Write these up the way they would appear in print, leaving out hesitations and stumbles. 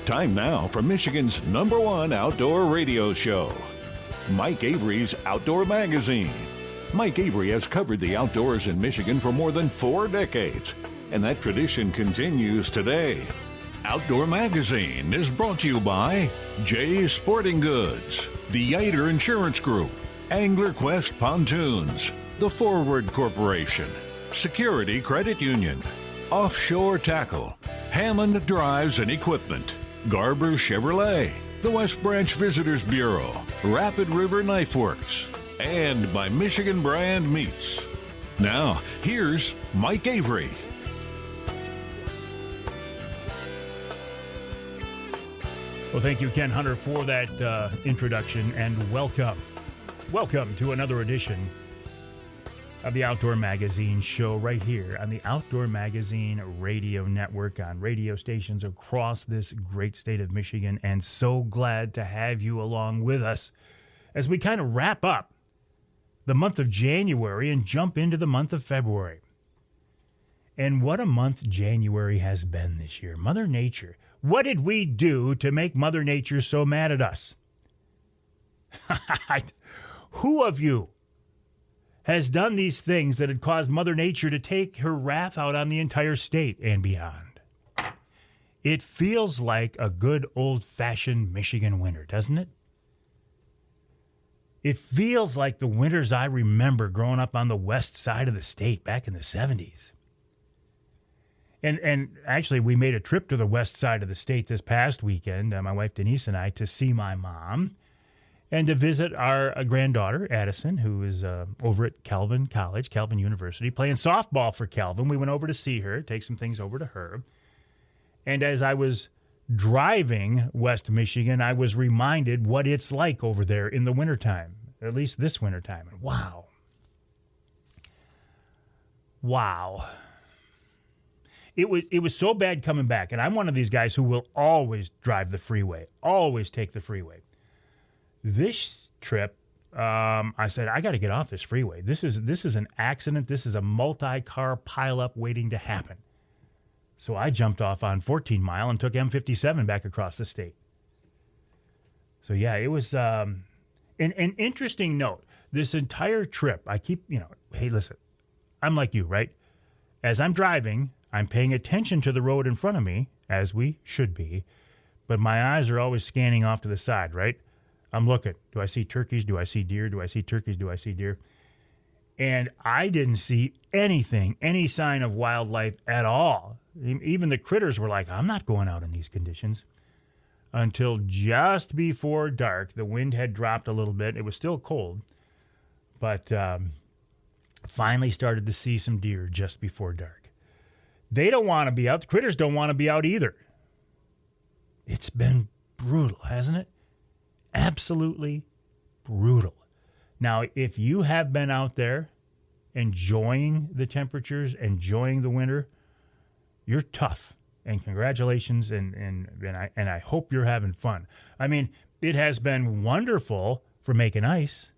Time now for Michigan's #1 outdoor radio show, Mike Avery's Outdoor Magazine. Mike Avery has covered the outdoors in Michigan for more than 4 decades, and that tradition continues today. Outdoor Magazine is brought to you by Jay's Sporting Goods, the Yater Insurance Group, Angler Quest Pontoons, The Forward Corporation, Security Credit Union, Offshore Tackle, Hammond Drives and Equipment, Garber Chevrolet, the West Branch Visitors Bureau, Rapid River Knife Works, and by Michigan Brand Meats. Now, here's Mike Avery. Well, thank you, Ken Hunter, for that introduction, and welcome. Welcome to another edition of the Outdoor Magazine show right here on the Outdoor Magazine Radio Network on radio stations across this great state of Michigan, and so glad to have you along with us as we kind of wrap up the month of January and jump into the month of February. And what a month January has been this year. Mother Nature. What did we do to make Mother Nature so mad at us? Who of you has done these things that had caused Mother Nature to take her wrath out on the entire state and beyond? It feels like a good old-fashioned Michigan winter, doesn't it? It feels like the winters I remember growing up on the west side of the state back in the 70s. And actually, we made a trip to the west side of the state this past weekend, my wife Denise and I, to see my mom and to visit our granddaughter, Addison, who is over at Calvin College, Calvin University, playing softball for Calvin. We went over to see her, take some things over to her. And as I was driving West Michigan, I was reminded what it's like over there in the wintertime, at least this wintertime. And wow. It was so bad coming back, and I'm one of these guys who will always drive the freeway, always take the freeway. This trip, I said, I got to get off this freeway. This is an accident. This is a multi-car pileup waiting to happen. So I jumped off on 14 Mile and took M57 back across the state. So yeah, it was an interesting note. This entire trip, I keep, hey, listen, I'm like you, right? As I'm driving, I'm paying attention to the road in front of me, as we should be, but my eyes are always scanning off to the side, right? I'm looking. Do I see turkeys? Do I see deer? Do I see turkeys? Do I see deer? And I didn't see anything, any sign of wildlife at all. Even the critters were like, I'm not going out in these conditions. Until just before dark, the wind had dropped a little bit. It was still cold, but finally started to see some deer just before dark. They don't want to be out. The critters don't want to be out either. It's been brutal, hasn't it? Absolutely brutal. Now, if you have been out there enjoying the temperatures, enjoying the winter, you're tough. And congratulations, and I hope you're having fun. I mean, it has been wonderful for making ice.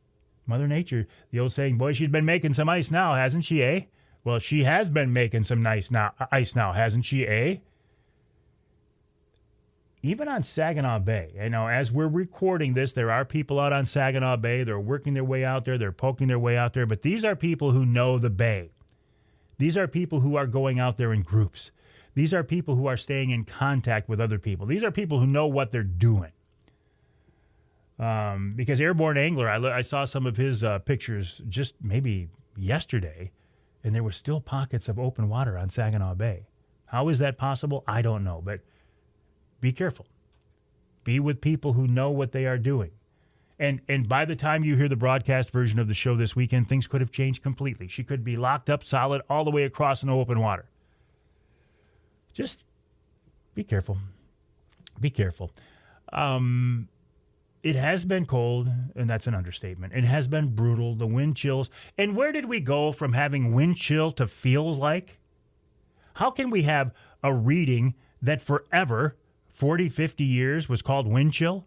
Mother Nature, the old saying, boy, she's been making some ice now, hasn't she, eh? Well, she has been making some ice now, hasn't she, eh? Even on Saginaw Bay, as we're recording this, there are people out on Saginaw Bay. They're working their way out there. They're poking their way out there. But these are people who know the bay. These are people who are going out there in groups. These are people who are staying in contact with other people. These are people who know what they're doing. Because Airborne Angler, I saw some of his pictures just maybe yesterday, and there were still pockets of open water on Saginaw Bay. How is that possible? I don't know, but be careful. Be with people who know what they are doing. And by the time you hear the broadcast version of the show this weekend, things could have changed completely. She could be locked up solid all the way across in open water. Just be careful. Be careful. It has been cold, and that's an understatement. It has been brutal, the wind chills. And where did we go from having wind chill to feels like? How can we have a reading that forever, 40, 50 years, was called wind chill?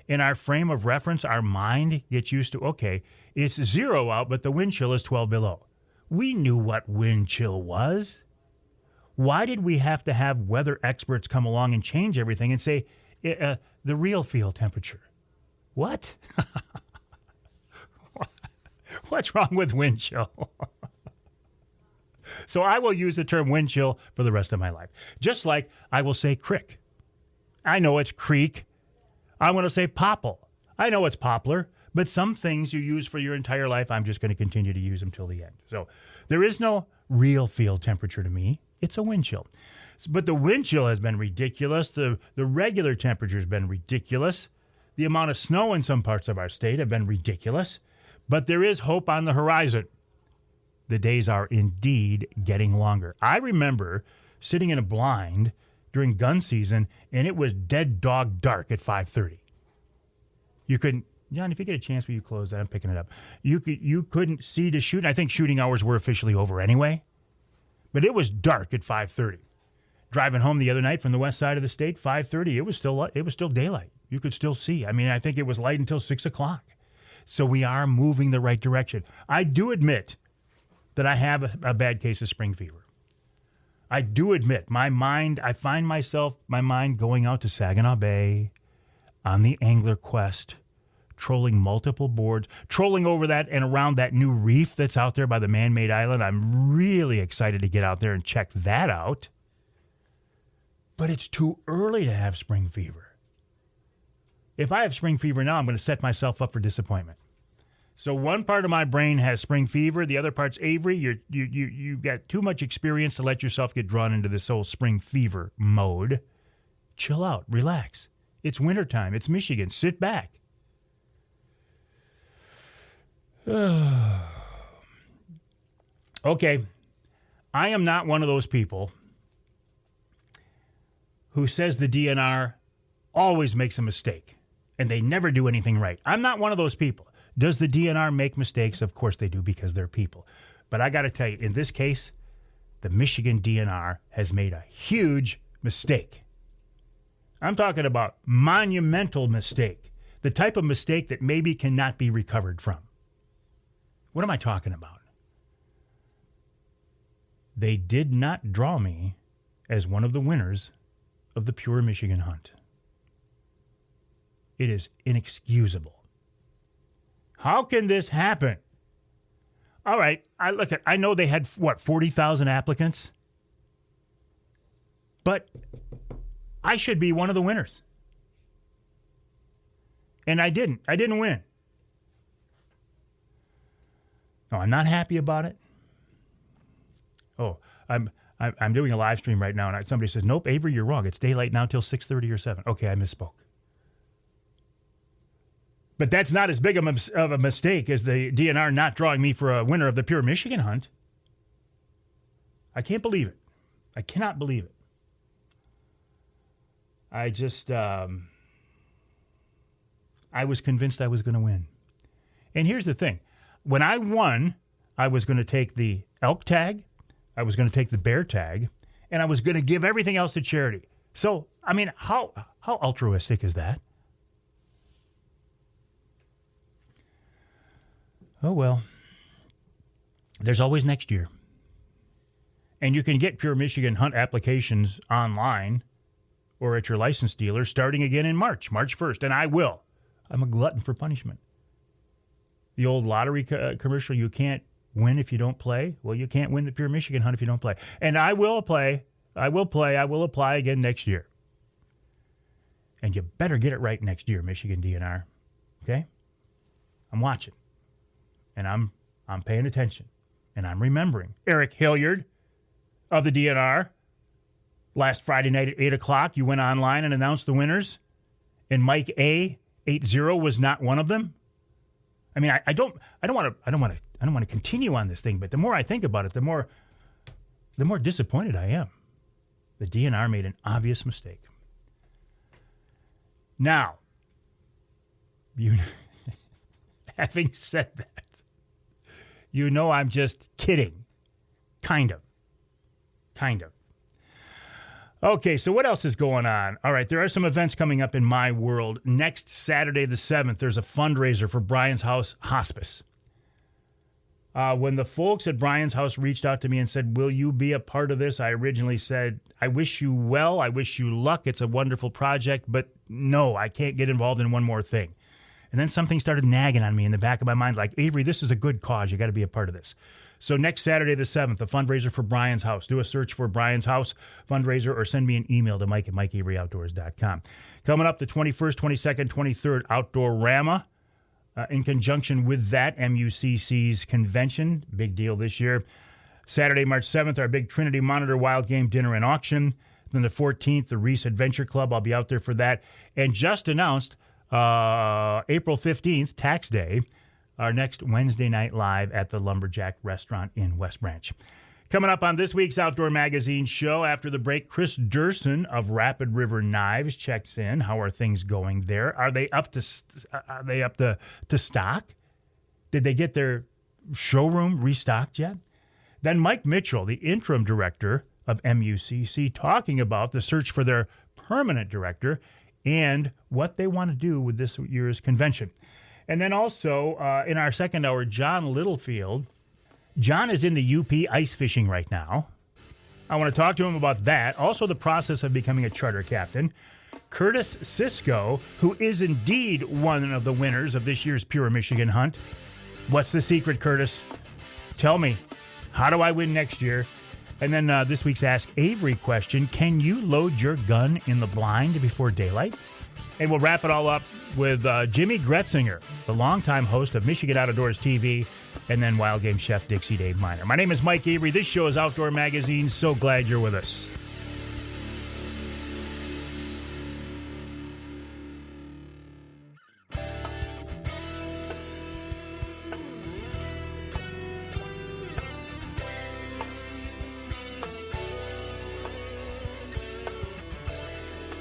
In our frame of reference, our mind gets used to, okay, it's 0 out, but the wind chill is 12 below. We knew what wind chill was. Why did we have to have weather experts come along and change everything and say the real field temperature? What? What's wrong with wind chill? So I will use the term wind chill for the rest of my life. Just like I will say crick. I know it's creek. I want to say popple. I know it's poplar. But some things you use for your entire life, I'm just going to continue to use them till the end. So there is no real field temperature to me. It's a wind chill. But the wind chill has been ridiculous. The regular temperature has been ridiculous. The amount of snow in some parts of our state have been ridiculous. But there is hope on the horizon. The days are indeed getting longer. I remember sitting in a blind during gun season, and it was dead dog dark at 5:30. You couldn't, John, if you get a chance, will you close that? I'm picking it up. You couldn't see to shoot. I think shooting hours were officially over anyway. But it was dark at 5:30. Driving home the other night from the west side of the state, 5:30, it was still daylight. You could still see. I mean, I think it was light until 6 o'clock. So we are moving the right direction. I do admit that I have a bad case of spring fever. I do admit I find my mind going out to Saginaw Bay on the angler quest, trolling multiple boards, trolling over that and around that new reef that's out there by the man-made island. I'm really excited to get out there and check that out. But it's too early to have spring fever. If I have spring fever now, I'm going to set myself up for disappointment. So one part of my brain has spring fever. The other part's Avery. You got too much experience to let yourself get drawn into this whole spring fever mode. Chill out. Relax. It's wintertime. It's Michigan. Sit back. Okay. I am not one of those people who says the DNR always makes a mistake and they never do anything right. I'm not one of those people. Does the DNR make mistakes? Of course they do, because they're people. But I got to tell you, in this case, the Michigan DNR has made a huge mistake. I'm talking about monumental mistake, the type of mistake that maybe cannot be recovered from. What am I talking about? They did not draw me as one of the winners of the Pure Michigan Hunt. It is inexcusable. How can this happen? All right, I know they had, 40,000 applicants? But I should be one of the winners. And I didn't. I didn't win. No, I'm not happy about it. Oh, I'm doing a live stream right now, and somebody says, nope, Avery, you're wrong. It's daylight now till 6:30 or 7. Okay, I misspoke. But that's not as big of a mistake as the DNR not drawing me for a winner of the Pure Michigan Hunt. I can't believe it. I cannot believe it. I just, I was convinced I was going to win. And here's the thing. When I won, I was going to take the elk tag, I was going to take the bear tag, and I was going to give everything else to charity. So, I mean, how altruistic is that? Oh, well, there's always next year. And you can get Pure Michigan Hunt applications online or at your license dealer starting again in March 1st. And I will. I'm a glutton for punishment. The old lottery commercial, you can't win if you don't play. Well, you can't win the Pure Michigan Hunt if you don't play. And I will play. I will apply again next year. And you better get it right next year, Michigan DNR. Okay? I'm watching. And I'm paying attention. And I'm remembering. Eric Hilliard of the DNR. Last Friday night at 8 o'clock, you went online and announced the winners. And Mike A. 80 was not one of them. I mean, I don't want to continue on this thing, but the more I think about it, the more disappointed I am. The DNR made an obvious mistake. Now, having said that, you know I'm just kidding. Kind of. Okay, so what else is going on? All right, there are some events coming up in my world. Next Saturday the 7th, there's a fundraiser for Brian's House Hospice. When the folks at Brian's house reached out to me and said, will you be a part of this? I originally said, I wish you well. I wish you luck. It's a wonderful project, but no, I can't get involved in one more thing. And then something started nagging on me in the back of my mind, like, Avery, this is a good cause. You got to be a part of this. So next Saturday the 7th, a fundraiser for Brian's House. Do a search for Brian's House fundraiser or send me an email to mike@mikeaveryoutdoors.com. Coming up the 21st, 22nd, 23rd, Outdoor-rama. In conjunction with that, MUCC's convention. Big deal this year. Saturday, March 7th, our big Trinity Monitor Wild Game Dinner and Auction. Then the 14th, the Reese Adventure Club. I'll be out there for that. And just announced April 15th, Tax Day, our next Wednesday night live at the Lumberjack Restaurant in West Branch. Coming up on this week's Outdoor Magazine show, after the break, Kris Duerson of Rapid River Knives checks in. How are things going there? Are they up to stock? Did they get their showroom restocked yet? Then Mike Mitchell, the interim director of MUCC, talking about the search for their permanent director and what they want to do with this year's convention. And then also, in our second hour, John Littlefield. John is in the UP ice fishing right now. I want to talk to him about that. Also, the process of becoming a charter captain. Curtis Sisco, who is indeed one of the winners of this year's Pure Michigan Hunt. What's the secret, Curtis? Tell me. How do I win next year? And then this week's Ask Avery question. Can you load your gun in the blind before daylight? And we'll wrap it all up with Jimmy Gretzinger, the longtime host of Michigan Outdoors TV, and then Wild Game Chef Dixie Dave Minar. My name is Mike Avery. This show is Outdoor Magazine. So glad you're with us.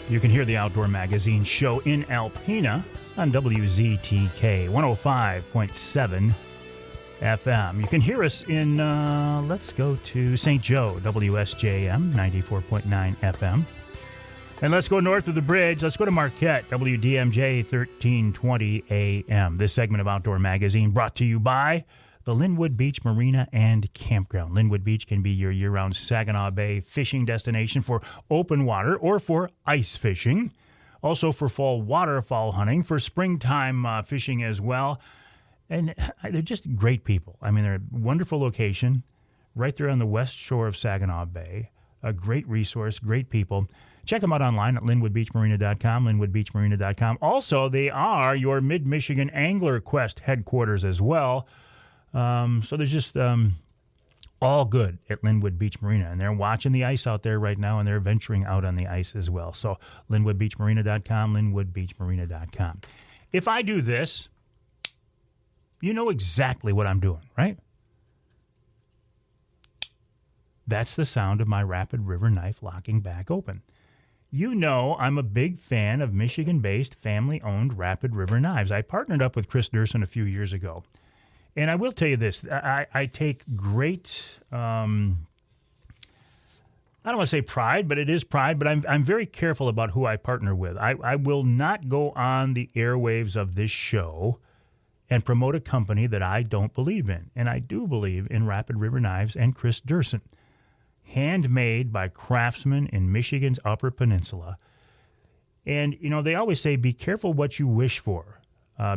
You can hear the Outdoor Magazine show in Alpena on WZTK 105.7 FM. You can hear us in, let's go to St. Joe, WSJM 94.9 FM. And let's go north of the bridge. Let's go to Marquette, WDMJ 1320 AM. This segment of Outdoor Magazine brought to you by the Linwood Beach Marina and Campground. Linwood Beach can be your year-round Saginaw Bay fishing destination for open water or for ice fishing. Also for fall waterfowl hunting, for springtime fishing as well. And they're just great people. I mean, they're a wonderful location right there on the west shore of Saginaw Bay. A great resource, great people. Check them out online at linwoodbeachmarina.com, linwoodbeachmarina.com. Also, they are your Mid-Michigan Angler Quest headquarters as well. So there's just all good at Linwood Beach Marina. And they're watching the ice out there right now, and they're venturing out on the ice as well. So linwoodbeachmarina.com, linwoodbeachmarina.com. If I do this, you know exactly what I'm doing, right? That's the sound of my Rapid River knife locking back open. You know I'm a big fan of Michigan-based, family-owned Rapid River Knives. I partnered up with Kris Duerson a few years ago. And I will tell you this, I take great, I don't want to say pride, but it is pride, but I'm very careful about who I partner with. I will not go on the airwaves of this show and promote a company that I don't believe in. And I do believe in Rapid River Knives and Kris Duerson. Handmade by craftsmen in Michigan's Upper Peninsula. And, you know, they always say, be careful what you wish for,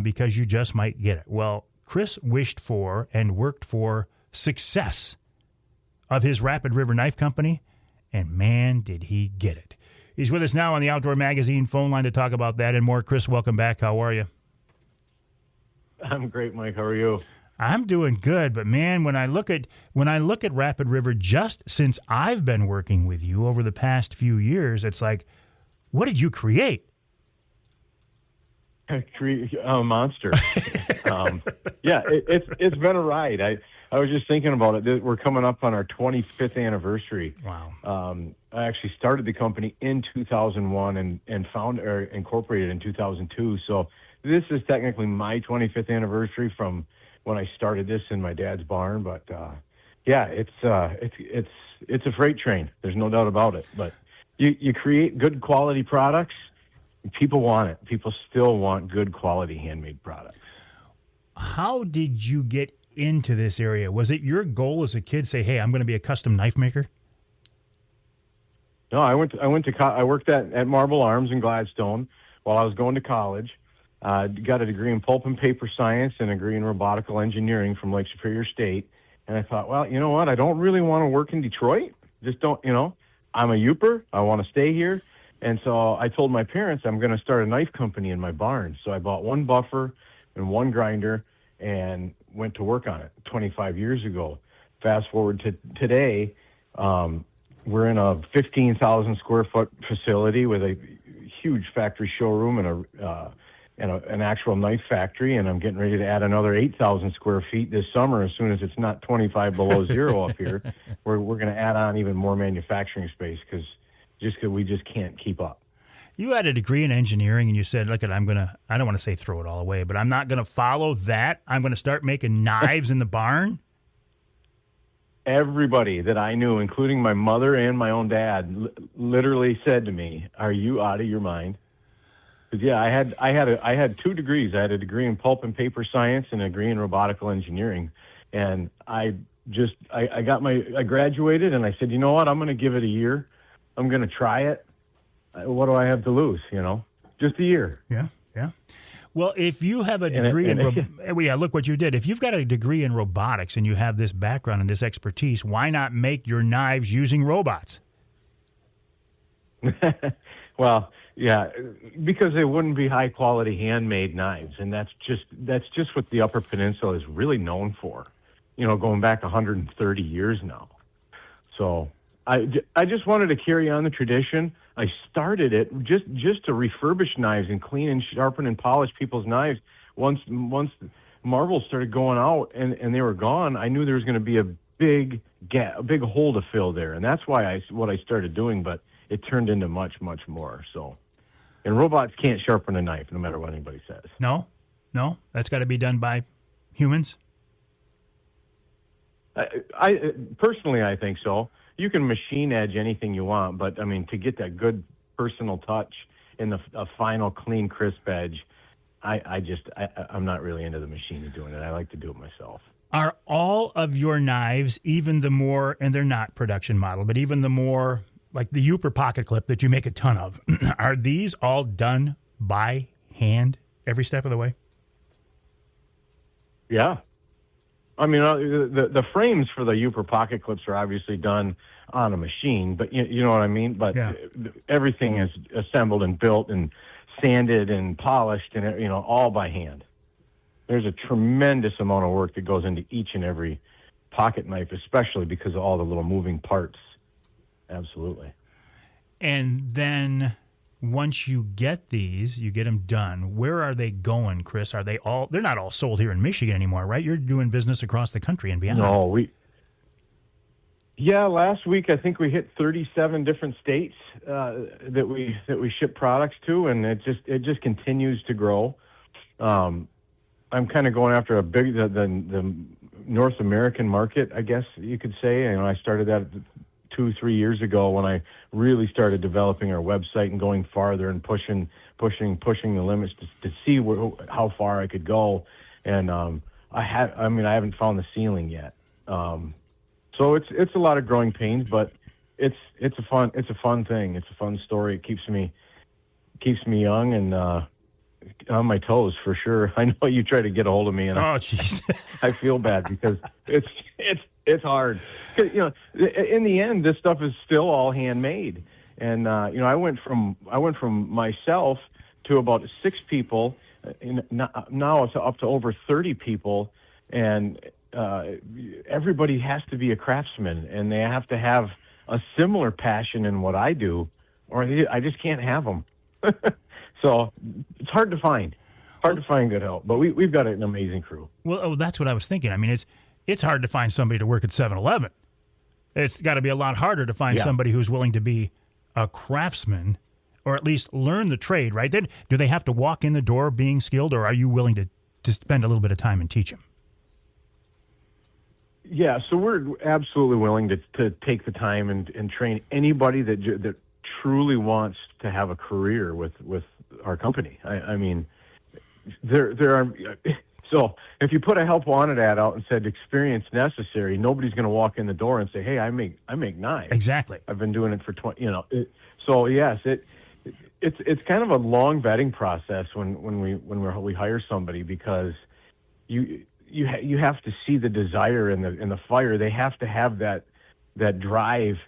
because you just might get it. Well, Kris wished for and worked for success of his Rapid River Knife Company, and man, did he get it. He's with us now on the Outdoor Magazine phone line to talk about that and more. Kris, welcome back. How are you? I'm great, Mike. How are you? I'm doing good, but man, when I look at Rapid River, just since I've been working with you over the past few years, it's like, what did you create? A monster. Yeah, it's been a ride. I was just thinking about it. We're coming up on our 25th anniversary. Wow. I actually started the company in 2001 and incorporated in 2002. So this is technically my 25th anniversary from when I started this in my dad's barn. But yeah, it's a freight train. There's no doubt about it. But you create good quality products. People want it. People still want good quality handmade products. How did you get into this area? Was it your goal as a kid, say, hey, I'm going to be a custom knife maker? No, I worked at Marble Arms in Gladstone while I was going to college. Got a degree in pulp and paper science and a degree in robotical engineering from Lake Superior State. And I thought, well, you know what? I don't really want to work in Detroit. Just don't, I'm a Youper. I want to stay here. And so I told my parents I'm going to start a knife company in my barn. So I bought one buffer and one grinder and went to work on it 25 years ago. Fast forward to today, we're in a 15,000 square foot facility with a huge factory showroom and an actual knife factory, and I'm getting ready to add another 8,000 square feet this summer. As soon as it's not 25 below zero up here, we're going to add on even more manufacturing space because we just can't keep up. You had a degree in engineering, and you said, look, I don't want to say throw it all away, but I'm not going to follow that. I'm going to start making knives in the barn. Everybody that I knew, including my mother and my own dad, literally said to me, "Are you out of your mind?" Because yeah, I had 2 degrees. I had a degree in pulp and paper science and a degree in robotical engineering, and I graduated, and I said, you know what? I'm going to give it a year. I'm going to try it. What do I have to lose? Just a year. Yeah. Well, if you have a degree look what you did. If you've got a degree in robotics and you have this background and this expertise, why not make your knives using robots? Well, yeah, because they wouldn't be high quality handmade knives, and that's just what the Upper Peninsula is really known for. Going back 130 years now. So I just wanted to carry on the tradition. I started it just to refurbish knives and clean and sharpen and polish people's knives. Once marbles started going out and they were gone, I knew there was going to be a big gap, a big hole to fill there, and that's why what I started doing. But it turned into much, much more. So, and robots can't sharpen a knife, no matter what anybody says. No, that's got to be done by humans. I personally, I think so. You can machine edge anything you want, but I mean, to get that good personal touch in a final, clean, crisp edge, I'm not really into the machine of doing it. I like to do it myself. Are all of your knives, even the more, and they're not production model, but even the more like the Upper pocket clip that you make a ton of, are these all done by hand every step of the way? Yeah. I mean, the frames for the Upper pocket clips are obviously done on a machine, but you know what I mean? But yeah. Everything is assembled and built and sanded and polished and, all by hand. There's a tremendous amount of work that goes into each and every pocket knife, especially because of all the little moving parts. Absolutely. And then once you get these, you get them done, where are they going, Kris? They're not all sold here in Michigan anymore, right? You're doing business across the country and beyond. No, last week I think we hit 37 different states that we ship products to, and it just continues to grow. I'm kind of going after the North American market, I guess you could say. I started that 2-3 years ago when I really started developing our website and going farther and pushing the limits to see how far I could go. And I haven't found the ceiling yet. So it's a lot of growing pains, but it's a fun thing. It's a fun story. It keeps me young and on my toes for sure. I know you try to get a hold of me, and jeez, I feel bad because it's hard. 'Cause, in the end, this stuff is still all handmade, and I went from myself to about 6 people, now it's up to over 30 people, and everybody has to be a craftsman, and they have to have a similar passion in what I do, or I just can't have them. So it's hard to find. Good help, but we've got an amazing crew. Well, that's what I was thinking. I mean, it's hard to find somebody to work at 7-Eleven. It's got to be a lot harder to find somebody who's willing to be a craftsman, or at least learn the trade, right? Then, do they have to walk in the door being skilled, or are you willing to spend a little bit of time and teach them? Yeah, so we're absolutely willing to take the time and train anybody that truly wants to have a career with our company. I mean, there are So if you put a help wanted ad out and said experience necessary, nobody's going to walk in the door and say, "Hey, I make knives." Exactly. I've been doing it for 20. So yes, it's kind of a long vetting process when we hire somebody, because you have to see the desire and the fire. They have to have that drive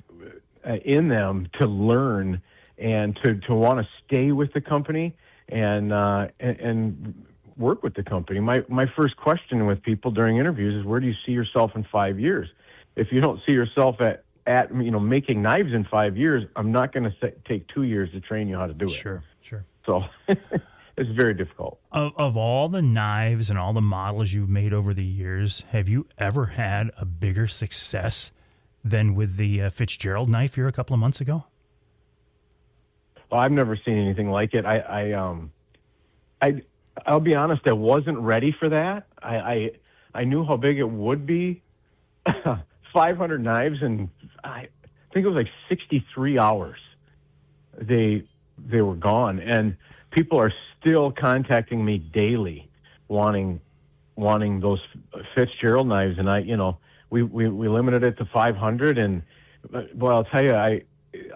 in them to learn and to want to stay with the company and work with the company. My first question with people during interviews is, where do you see yourself in 5 years? If you don't see yourself at making knives in 5 years, I'm not going to take 2 years to train you how to do it. Sure. So it's very difficult. Of all the knives and all the models you've made over the years, have you ever had a bigger success than with the Fitzgerald knife here a couple of months ago? Well, I've never seen anything like it. I'll be honest, I wasn't ready for that. I knew how big it would be. 500 knives, and I think it was like 63 hours. They were gone, and people are still contacting me daily, wanting those Fitzgerald knives, and we limited it to 500, and well, I'll tell you,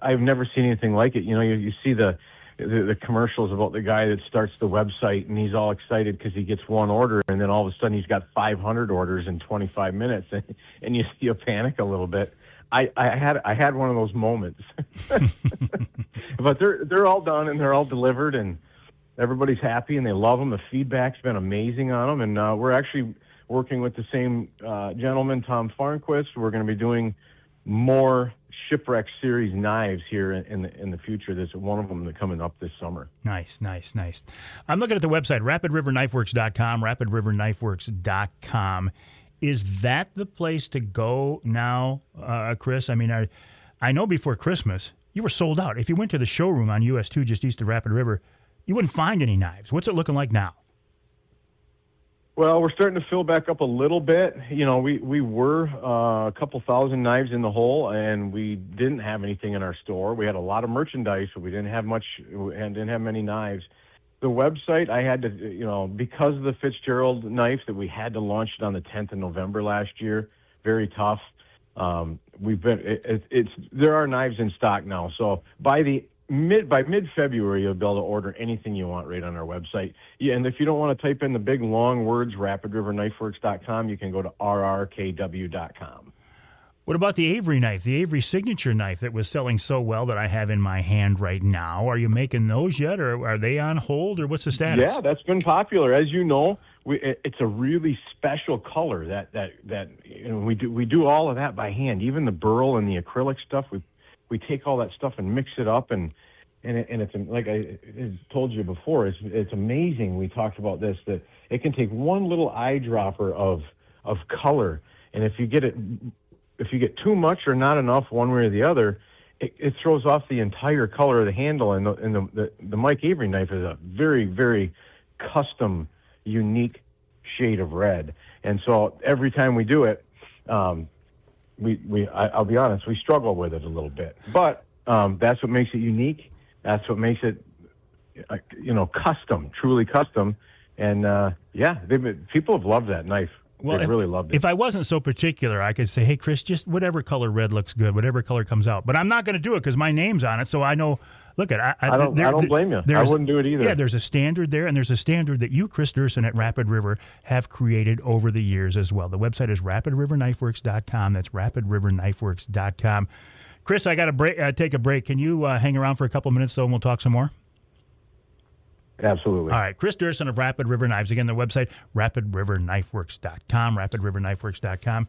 I've never seen anything like it. You see the commercials about the guy that starts the website, and he's all excited because he gets one order, and then all of a sudden he's got 500 orders in 25 minutes, and you panic a little bit. I had one of those moments, but they're all done and they're all delivered, and everybody's happy and they love them. The feedback's been amazing on them, and we're actually working with the same gentleman, Tom Farnquist. We're going to be doing more Shipwreck Series knives here in the future. There's one of them that's coming up this summer. Nice. I'm looking at the website, rapidriverknifeworks.com, rapidriverknifeworks.com. Is that the place to go now, Kris? I mean, I know before Christmas, you were sold out. If you went to the showroom on US 2 just east of Rapid River, you wouldn't find any knives. What's it looking like now? Well, we're starting to fill back up a little bit. We were a couple thousand knives in the hole, and we didn't have anything in our store. We had a lot of merchandise, but we didn't have much and didn't have many knives. The website, I had to, because of the Fitzgerald knife, that we had to launch it on the 10th of November last year. Very tough. There are knives in stock now. So by mid-February, you'll be able to order anything you want right on our website. Yeah, and if you don't want to type in the big long words, rapidriverknifeworks.com, you can go to rrkw.com. What about the Avery knife, the Avery signature knife that was selling so well that I have in my hand right now? Are you making those yet, or are they on hold, or what's the status? Yeah, that's been popular. As you know, it's a really special color that we do all of that by hand. Even the burl and the acrylic stuff, we take all that stuff and mix it up, and it's like I told you before, it's amazing. We talked about this, that it can take one little eyedropper of color, and if you get too much or not enough one way or the other, it throws off the entire color of the handle. And the Mike Avery knife is a very, very custom, unique shade of red. And so every time we do it, I'll be honest, we struggle with it a little bit. But that's what makes it unique. That's what makes it, custom, truly custom. And people have loved that knife. Well, they really loved it. If I wasn't so particular, I could say, hey, Kris, just whatever color red looks good, whatever color comes out. But I'm not going to do it because my name's on it, so I know. Look, I don't blame you. I wouldn't do it either. Yeah, there's a standard there, and there's a standard that you, Kris Duerson at Rapid River, have created over the years as well. The website is rapidriverknifeworks.com. That's rapidriverknifeworks.com. Kris, I got to take a break. Can you hang around for a couple minutes, though, and we'll talk some more? Absolutely. All right. Kris Duerson of Rapid River Knives. Again, the website, rapidriverknifeworks.com, rapidriverknifeworks.com.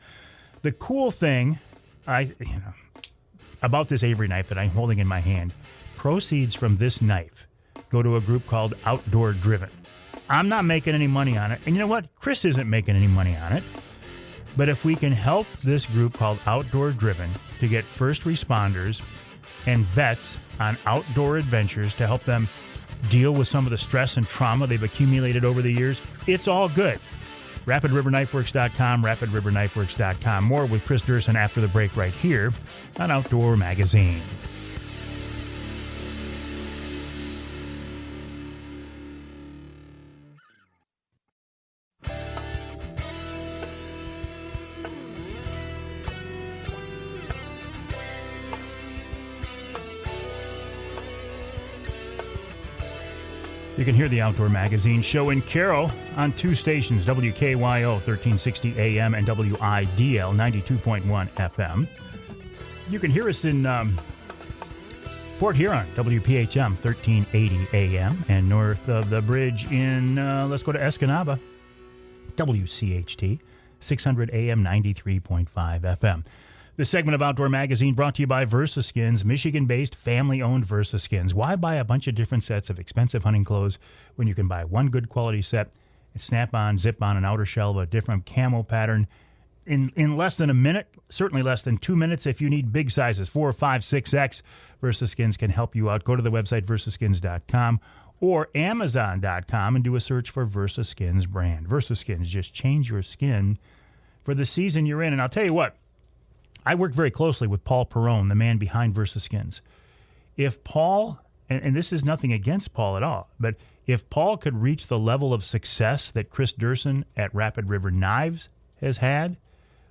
The cool thing about this Avery knife that I'm holding in my hand, proceeds from this knife go to a group called Outdoor Driven. I'm not making any money on it. And you know what? Kris isn't making any money on it. But if we can help this group called Outdoor Driven to get first responders and vets on outdoor adventures to help them deal with some of the stress and trauma they've accumulated over the years, it's all good. RapidRiverKnifeWorks.com, RapidRiverKnifeWorks.com. More with Kris Duerson after the break right here on Outdoor Magazine. You can hear the Outdoor Magazine show in Carroll on two stations, WKYO 1360 AM and WIDL 92.1 FM. You can hear us in Port Huron, WPHM 1380 AM, and north of the bridge in, let's go to Escanaba, WCHT 600 AM 93.5 FM. This segment of Outdoor Magazine brought to you by VersaSkins, Michigan-based, family-owned VersaSkins. Why buy a bunch of different sets of expensive hunting clothes when you can buy one good quality set, snap-on, zip-on, an outer shell of a different camo pattern in less than a minute, certainly less than 2 minutes if you need big sizes, 4, 5, 6X. VersaSkins can help you out. Go to the website versaskins.com or amazon.com and do a search for VersaSkins brand. VersaSkins, just change your skin for the season you're in. And I'll tell you what, I work very closely with Paul Perrone, the man behind VersaSkins. If Paul, and this is nothing against Paul at all, but if Paul could reach the level of success that Kris Duerson at Rapid River Knives has had,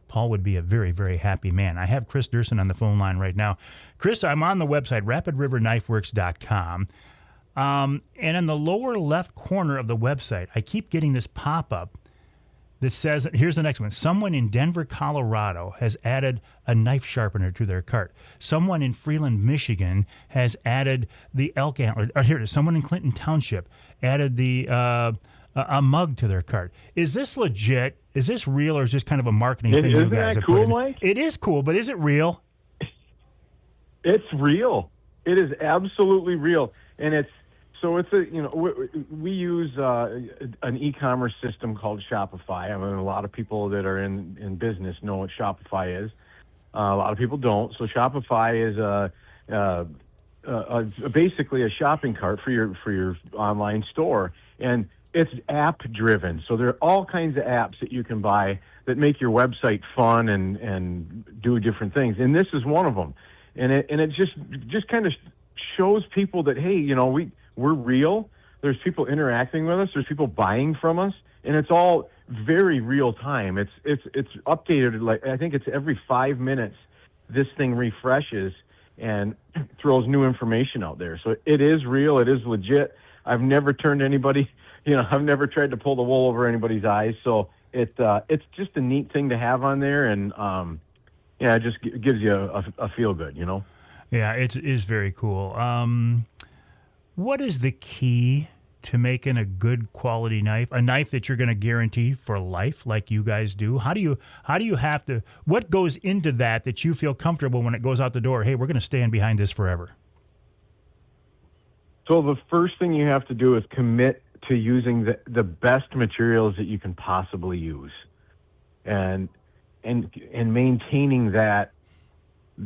Paul would be a very, very happy man. I have Kris Duerson on the phone line right now. Kris, I'm on the website, rapidriverknifeworks.com. And in the lower left corner of the website, I keep getting this pop-up that says, here's the next one. Someone in Denver, Colorado has added a knife sharpener to their cart. Someone in Freeland, Michigan has added the elk antler. Or here it is. Someone in Clinton Township added the a mug to their cart. Is this legit? Is this real, or is this kind of a marketing thing you guys have put in? Isn't that cool, Mike? It is cool, but is it real? It's real. It is absolutely real. And it's we use an e-commerce system called Shopify. I mean, a lot of people that are in business know what Shopify is. A lot of people don't. So Shopify is basically a shopping cart for your online store, and it's app driven. So there are all kinds of apps that you can buy that make your website fun and do different things. And this is one of them. And it just kind of shows people that, hey, we're real. There's people interacting with us. There's people buying from us, and it's all very real time. It's updated. Like, I think it's every 5 minutes. This thing refreshes and throws new information out there. So it is real. It is legit. I've never turned anybody. I've never tried to pull the wool over anybody's eyes. So it's just a neat thing to have on there, and it just gives you a feel good. Yeah, it is very cool. What is the key to making a good quality knife? A knife that you're going to guarantee for life, like you guys do. How do you have to? What goes into that you feel comfortable when it goes out the door? Hey, we're going to stand behind this forever. So the first thing you have to do is commit to using the best materials that you can possibly use, and maintaining that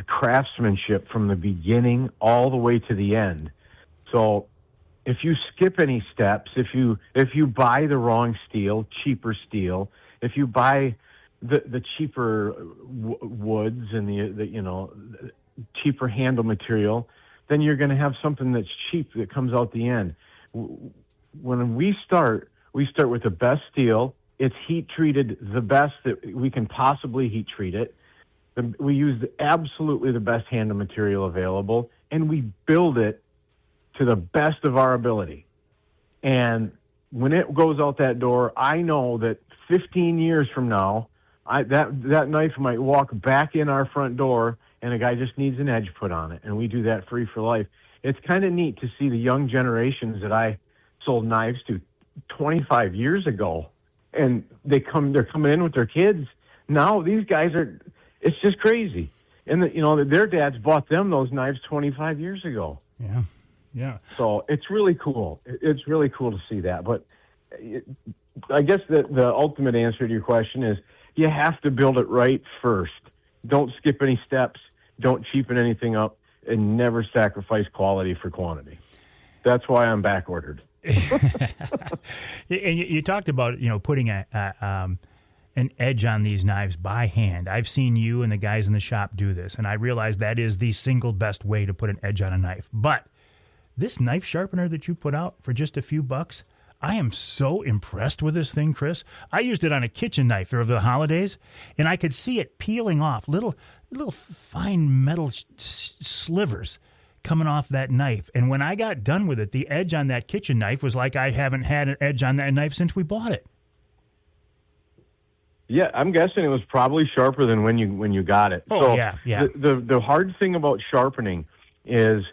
craftsmanship from the beginning all the way to the end. So if you skip any steps, if you buy the wrong steel, cheaper steel, if you buy the cheaper woods and the cheaper handle material, then you're going to have something that's cheap that comes out the end. When we start with the best steel. It's heat treated the best that we can possibly heat treat it. We use absolutely the best handle material available, and we build it to the best of our ability. And when it goes out that door, I know that 15 years from now, that knife might walk back in our front door, and a guy just needs an edge put on it, and we do that free for life. It's kind of neat to see the young generations that I sold knives to 25 years ago, and they're coming in with their kids. Now these guys are, it's just crazy. And their dads bought them those knives 25 years ago. Yeah. Yeah. So it's really cool. It's really cool to see that. But I guess the ultimate answer to your question is you have to build it right first. Don't skip any steps. Don't cheapen anything up, and never sacrifice quality for quantity. That's why I'm back ordered. And you talked about putting an edge on these knives by hand. I've seen you and the guys in the shop do this, and I realize that is the single best way to put an edge on a knife. But this knife sharpener that you put out for just a few bucks, I am so impressed with this thing, Kris. I used it on a kitchen knife over the holidays, and I could see it peeling off little fine metal slivers coming off that knife. And when I got done with it, the edge on that kitchen knife was like I haven't had an edge on that knife since we bought it. Yeah, I'm guessing it was probably sharper than when you got it. Oh, so yeah. The hard thing about sharpening is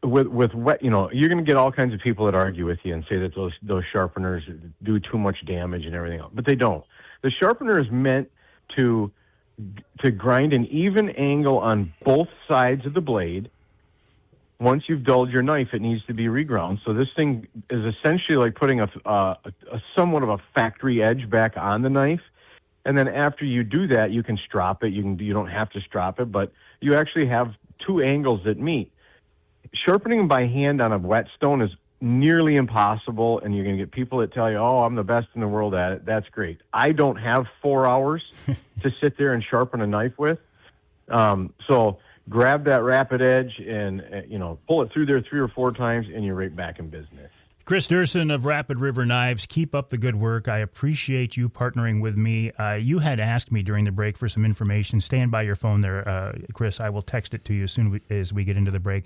with wet, you're going to get all kinds of people that argue with you and say that those sharpeners do too much damage and everything else, but they don't. The sharpener is meant to grind an even angle on both sides of the blade. Once you've dulled your knife, it needs to be reground. So this thing is essentially like putting a somewhat of a factory edge back on the knife. And then after you do that, you can strop it. You don't have to strop it, but you actually have two angles that meet. Sharpening by hand on a whetstone is nearly impossible, and you're going to get people that tell you, oh, I'm the best in the world at it. That's great. I don't have 4 hours to sit there and sharpen a knife with. So grab that rapid edge and, pull it through there 3 or 4 times, and you're right back in business. Kris Duerson of Rapid River Knives, keep up the good work. I appreciate you partnering with me. You had asked me during the break for some information. Stand by your phone there, Kris. I will text it to you as soon as we get into the break.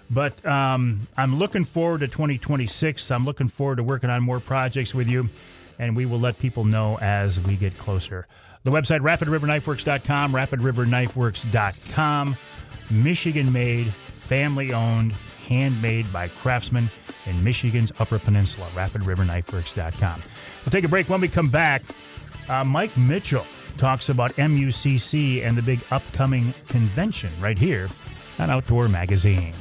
But I'm looking forward to 2026. I'm looking forward to working on more projects with you, and we will let people know as we get closer. The website, rapidriverknifeworks.com, rapidriverknifeworks.com. Michigan-made, family-owned, handmade by craftsmen in Michigan's Upper Peninsula, rapidriverknifeworks.com. We'll take a break. When we come back, Mike Mitchell talks about MUCC and the big upcoming convention right here on Outdoor Magazine.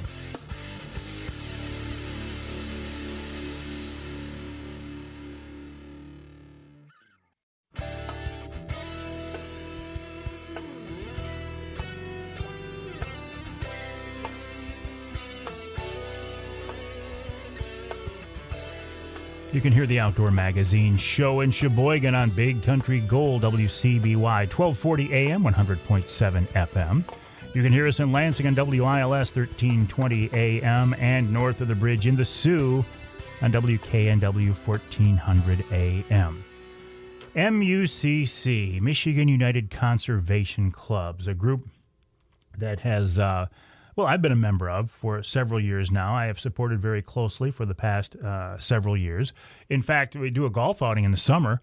You can hear the Outdoor Magazine show in Sheboygan on Big Country Gold, WCBY, 1240 AM, 100.7 FM. You can hear us in Lansing on WILS, 1320 AM, and north of the bridge in the Sioux on WKNW, 1400 AM. MUCC, Michigan United Conservation Clubs, a group that has... I've been a member of for several years now. I have supported very closely for the past several years. In fact, we do a golf outing in the summer.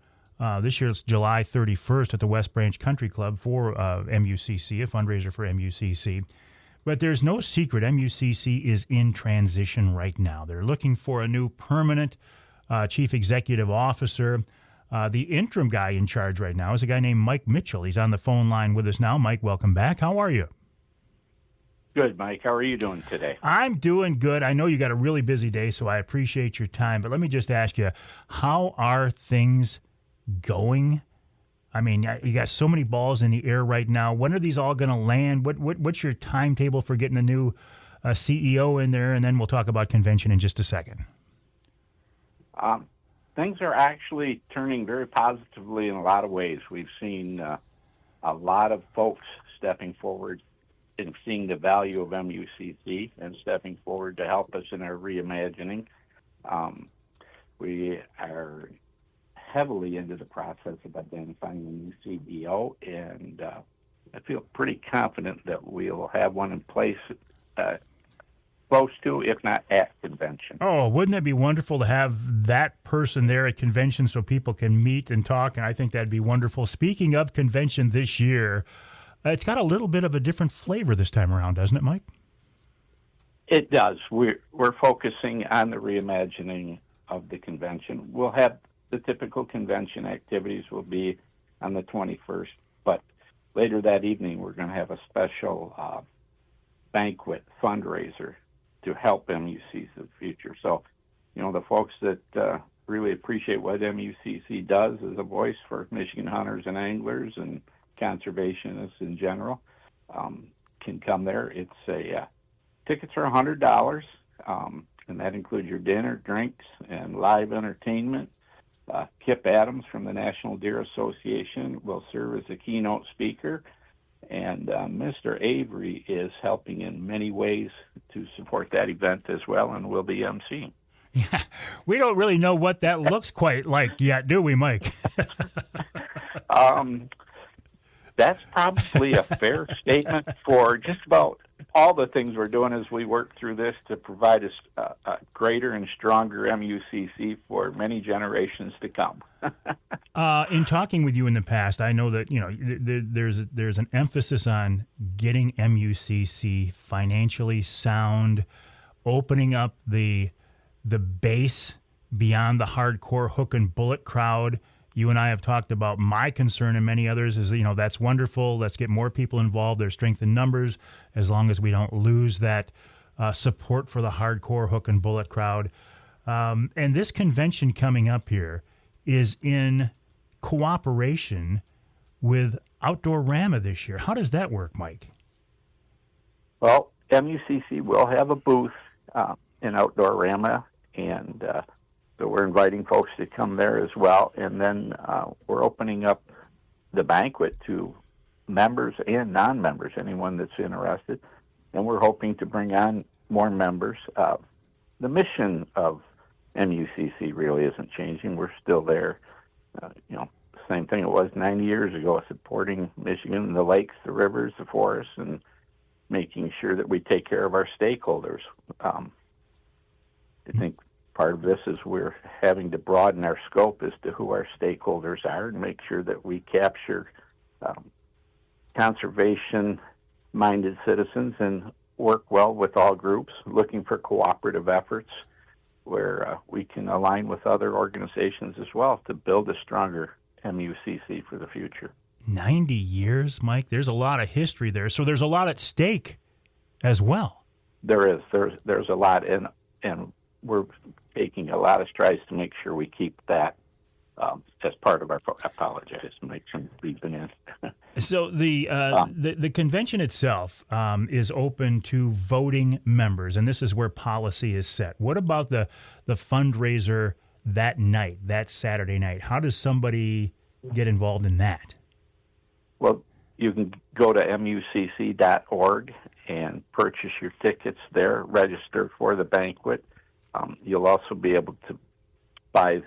This year it's July 31st at the West Branch Country Club for MUCC, a fundraiser for MUCC. But there's no secret, MUCC is in transition right now. They're looking for a new permanent chief executive officer. The interim guy in charge right now is a guy named Mike Mitchell. He's on the phone line with us now. Mike, welcome back. How are you? Good, Mike. How are you doing today? I'm doing good. I know you got a really busy day, so I appreciate your time. But let me just ask you, how are things going? I mean, you got so many balls in the air right now. When are these all going to land? What's your timetable for getting a new CEO in there? And then we'll talk about convention in just a second. Things are actually turning very positively in a lot of ways. We've seen a lot of folks stepping forward and seeing the value of MUCC and stepping forward to help us in our reimagining. We are heavily into the process of identifying a new CEO, and I feel pretty confident that we'll have one in place close to, if not at, convention. Oh, wouldn't it be wonderful to have that person there at convention so people can meet and talk? And I think that'd be wonderful. Speaking of convention this year, it's got a little bit of a different flavor this time around, doesn't it, Mike? It does. We're focusing on the reimagining of the convention. We'll have the typical convention activities will be on the 21st, but later that evening we're going to have a special banquet fundraiser to help MUCC in the future. So, the folks that really appreciate what MUCC does as a voice for Michigan hunters and anglers and conservationists in general can come there. It's tickets are $100, and that includes your dinner, drinks, and live entertainment. Kip Adams from the National Deer Association will serve as a keynote speaker, and Mr. Avery is helping in many ways to support that event as well, and will be emceeing. Yeah, we don't really know what that looks quite like yet, do we, Mike? That's probably a fair statement for just about all the things we're doing as we work through this to provide a greater and stronger MUCC for many generations to come. In talking with you in the past, I know that there's an emphasis on getting MUCC financially sound, opening up the base beyond the hardcore hook and bullet crowd. You and I have talked about my concern and many others is, that's wonderful. Let's get more people involved. There's strength in numbers as long as we don't lose that support for the hardcore hook and bullet crowd. And this convention coming up here is in cooperation with Outdoor Rama this year. How does that work, Mike? Well, MUCC will have a booth in Outdoor Rama, and so we're inviting folks to come there as well. And then we're opening up the banquet to members and non-members, anyone that's interested. And we're hoping to bring on more members. The mission of MUCC really isn't changing. We're still there. Same thing it was 90 years ago, supporting Michigan, the lakes, the rivers, the forests, and making sure that we take care of our stakeholders. I think part of this is we're having to broaden our scope as to who our stakeholders are and make sure that we capture conservation-minded citizens and work well with all groups, looking for cooperative efforts where we can align with other organizations as well to build a stronger MUCC for the future. 90 years, Mike? There's a lot of history there. So there's a lot at stake as well. There is. There's a lot, and we're taking a lot of strides to make sure we keep that as part of our. I apologize, make some beeping in. So the convention itself is open to voting members, and this is where policy is set. What about the fundraiser that night, that Saturday night? How does somebody get involved in that? Well, you can go to MUCC.org and purchase your tickets there, register for the banquet. You'll also be able to buy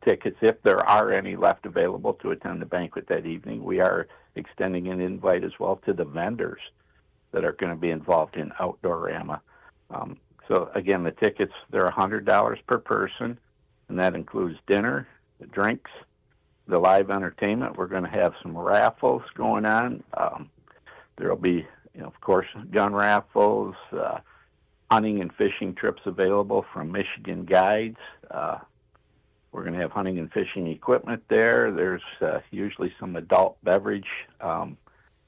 tickets, if there are any left available, to attend the banquet that evening. We are extending an invite as well to the vendors that are going to be involved in Outdoor Rama. So, again, the tickets, they're $100 per person, and that includes dinner, the drinks, the live entertainment. We're going to have some raffles going on. There will be, of course, gun raffles, hunting and fishing trips available from Michigan Guides. We're going to have hunting and fishing equipment there. There's usually some adult beverage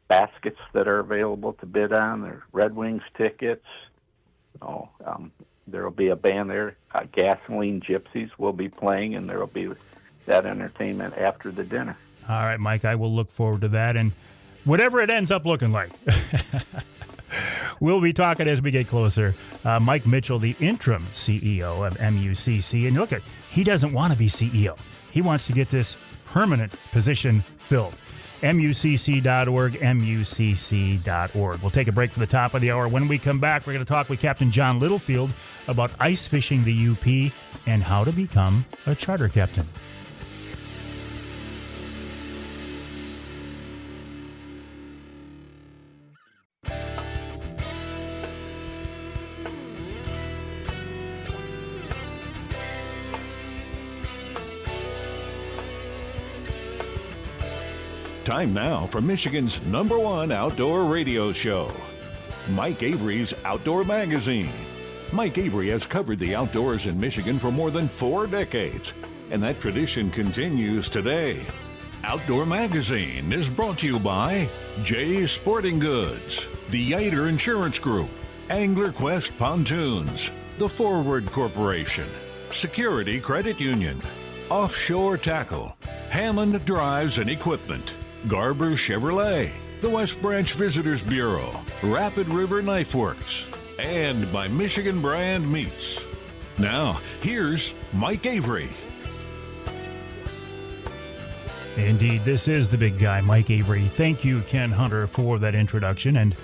baskets that are available to bid on. There's Red Wings tickets. There will be a band there. Gasoline Gypsies will be playing, and there will be that entertainment after the dinner. All right, Mike, I will look forward to that, and whatever it ends up looking like. We'll be talking as we get closer. Mike Mitchell, the interim CEO of MUCC. And look, he doesn't want to be CEO. He wants to get this permanent position filled. MUCC.org, MUCC.org. We'll take a break for the top of the hour. When we come back, we're going to talk with Captain John Littlefield about ice fishing the UP and how to become a charter captain. Time now for Michigan's #1 outdoor radio show, Mike Avery's Outdoor Magazine. Mike Avery has covered the outdoors in Michigan for more than 4 decades, and that tradition continues today. Outdoor Magazine is brought to you by Jay's Sporting Goods, the Yater Insurance Group, Angler Quest Pontoons, The Forward Corporation, Security Credit Union, Offshore Tackle, Hammond Drives and Equipment, Garber Chevrolet, the West Branch Visitors Bureau, Rapid River Knife Works, and by Michigan Brand Meats. Now, here's Mike Avery. Indeed, this is the big guy, Mike Avery. Thank you, Ken Hunter, for that introduction, and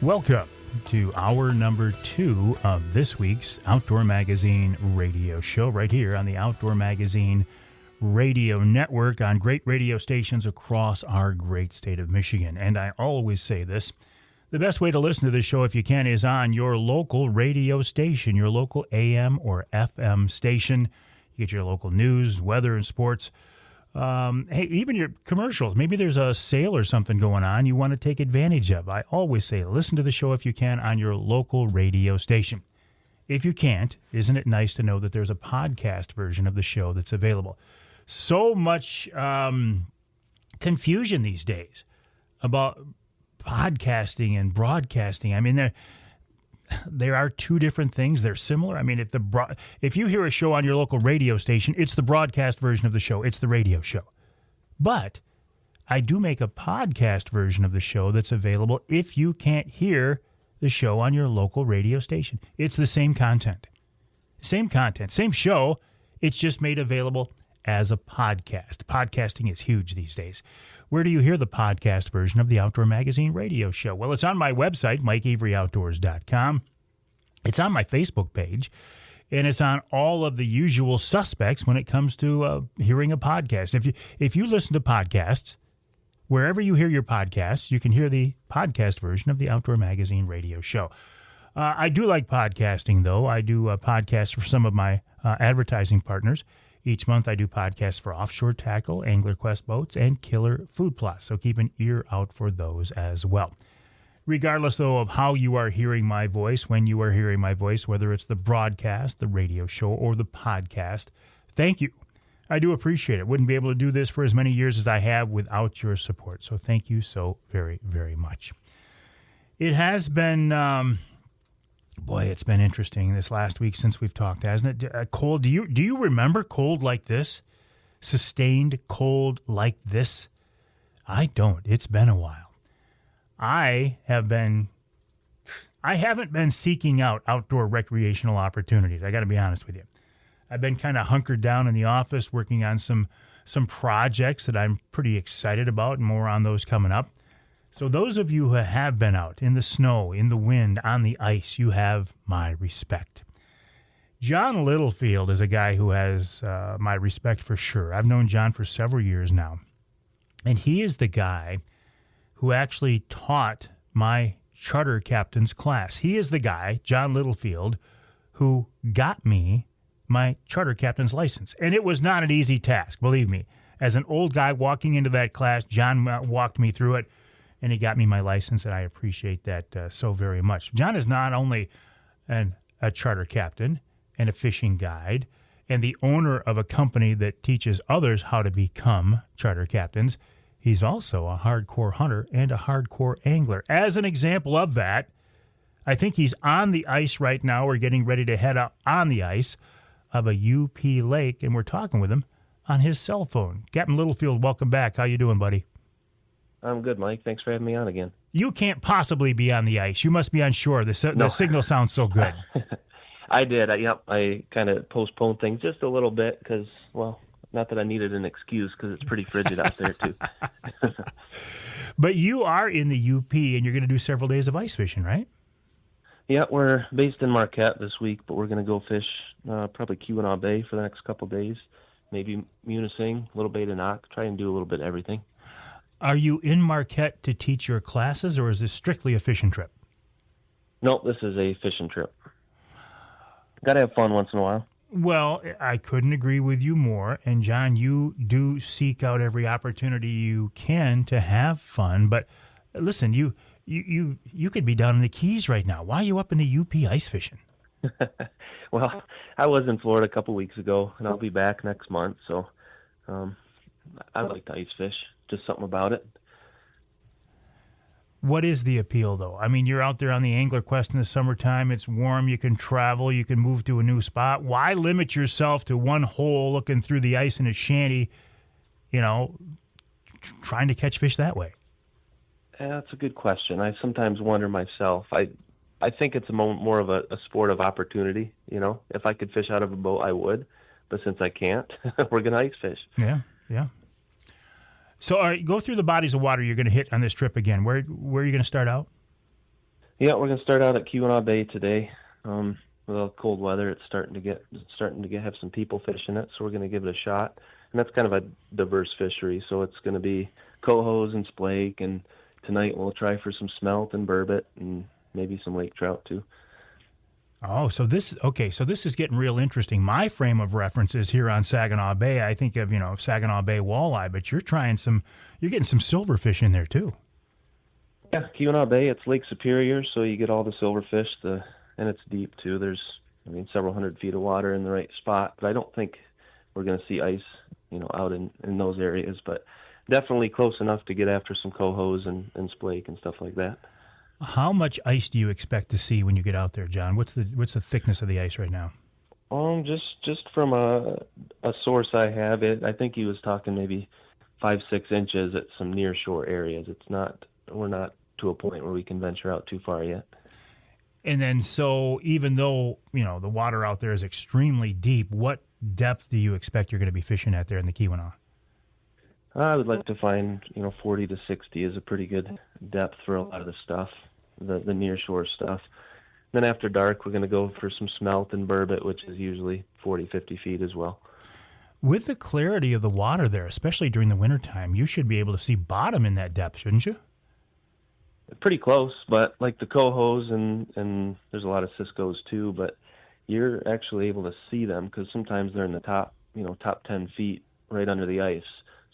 welcome to hour number 2 of this week's Outdoor Magazine radio show right here on the Outdoor Magazine radio network on great radio stations across our great state of Michigan. And I always say this, The best way to listen to this show, if you can, is on your local radio station, your local AM or FM station. You get your local news, weather, and sports. Hey, even your commercials. Maybe there's a sale or something going on you want to take advantage of. I always say, listen to the show if you can on your local radio station. If you can't, isn't it nice to know that there's a podcast version of the show that's available? So much confusion these days about podcasting and broadcasting. I mean, there are two different things. They're similar. I mean, if you hear a show on your local radio station, it's the broadcast version of the show. It's the radio show. But I do make a podcast version of the show that's available if you can't hear the show on your local radio station. It's the same content. Same show. It's just made available as a podcast. Podcasting is huge these days. Where do you hear the podcast version of the Outdoor Magazine radio show? Well, it's on my website, MikeAveryOutdoors.com. It's on my Facebook page, and it's on all of the usual suspects when it comes to hearing a podcast. If you listen to podcasts, wherever you hear your podcasts, you can hear the podcast version of the Outdoor Magazine radio show. I do like podcasting, though. I do podcasts for some of my advertising partners. Each month I do podcasts for Offshore Tackle, Angler Quest Boats, and Killer Food Plus, so keep an ear out for those as well. Regardless, though, of how you are hearing my voice, when you are hearing my voice, whether it's the broadcast, the radio show, or the podcast, thank you. I do appreciate it. Wouldn't be able to do this for as many years as I have without your support, so thank you so very, very much. It has been... Boy, it's been interesting this last week since we've talked, hasn't it? Cold. Do you remember cold like this? Sustained cold like this? I don't. It's been a while. I haven't been seeking out outdoor recreational opportunities. I got to be honest with you. I've been kind of hunkered down in the office working on some projects that I'm pretty excited about, and more on those coming up. So those of you who have been out in the snow, in the wind, on the ice, you have my respect. John Littlefield is a guy who has my respect for sure. I've known John for several years now. And he is the guy who actually taught my charter captain's class. He is the guy, John Littlefield, who got me my charter captain's license. And it was not an easy task, believe me. As an old guy walking into that class, John walked me through it. And he got me my license, and I appreciate that so very much. John is not only a charter captain and a fishing guide and the owner of a company that teaches others how to become charter captains, he's also a hardcore hunter and a hardcore angler. As an example of that, I think he's on the ice right now. We're getting ready to head out on the ice of a UP lake, and we're talking with him on his cell phone. Captain Littlefield, welcome back. How you doing, buddy? I'm good, Mike. Thanks for having me on again. You can't possibly be on the ice. You must be on shore. The signal sounds so good. I did. I kind of postponed things just a little bit because, well, not that I needed an excuse because it's pretty frigid out there, too. But you are in the UP, and you're going to do several days of ice fishing, right? Yeah, we're based in Marquette this week, but we're going to go fish probably Keweenaw Bay for the next couple of days, maybe Munising, a little Bay to Knock, try and do a little bit of everything. Are you in Marquette to teach your classes, or is this strictly a fishing trip? No, this is a fishing trip. Got to have fun once in a while. Well, I couldn't agree with you more. And, John, you do seek out every opportunity you can to have fun. But, listen, you could be down in the Keys right now. Why are you up in the UP ice fishing? Well, I was in Florida a couple weeks ago, and I'll be back next month. So I like to ice fish. Just something about it. What is the appeal, though? I mean, you're out there on the Angler Quest in the summertime. It's warm. You can travel. You can move to a new spot. Why limit yourself to one hole looking through the ice in a shanty, trying to catch fish that way? That's a good question. I sometimes wonder myself. I think it's more of a sport of opportunity. If I could fish out of a boat, I would. But since I can't, we're going to ice fish. Yeah. So, all right, go through the bodies of water you're going to hit on this trip again. Where are you going to start out? Yeah, we're going to start out at Keweenaw Bay today. With all cold weather, it's starting to have some people fishing it, so we're going to give it a shot. And that's kind of a diverse fishery, so it's going to be cohos and splake and tonight we'll try for some smelt and burbot and maybe some lake trout too. Oh, so this is getting real interesting. My frame of reference is here on Saginaw Bay. I think of, Saginaw Bay walleye, but you're getting some silverfish in there too. Yeah, Keweenaw Bay, it's Lake Superior, so you get all the silverfish, and it's deep too. There's, several hundred feet of water in the right spot, but I don't think we're going to see ice, out in those areas, but definitely close enough to get after some cohos and splake and stuff like that. How much ice do you expect to see when you get out there, John? What's the thickness of the ice right now? Just from a source I have, I think he was talking maybe 5-6 inches at some near shore areas. We're not to a point where we can venture out too far yet. And then, so even though the water out there is extremely deep, what depth do you expect you're going to be fishing at there in the Keweenaw? I would like to find 40 to 60 is a pretty good depth for a lot of the stuff, the near shore stuff. Then after dark, we're going to go for some smelt and burbot, which is usually 40, 50 feet as well. With the clarity of the water there, especially during the wintertime, you should be able to see bottom in that depth, shouldn't you? Pretty close, but like the cohos and there's a lot of Siscos too, but you're actually able to see them because sometimes they're in the top 10 feet right under the ice.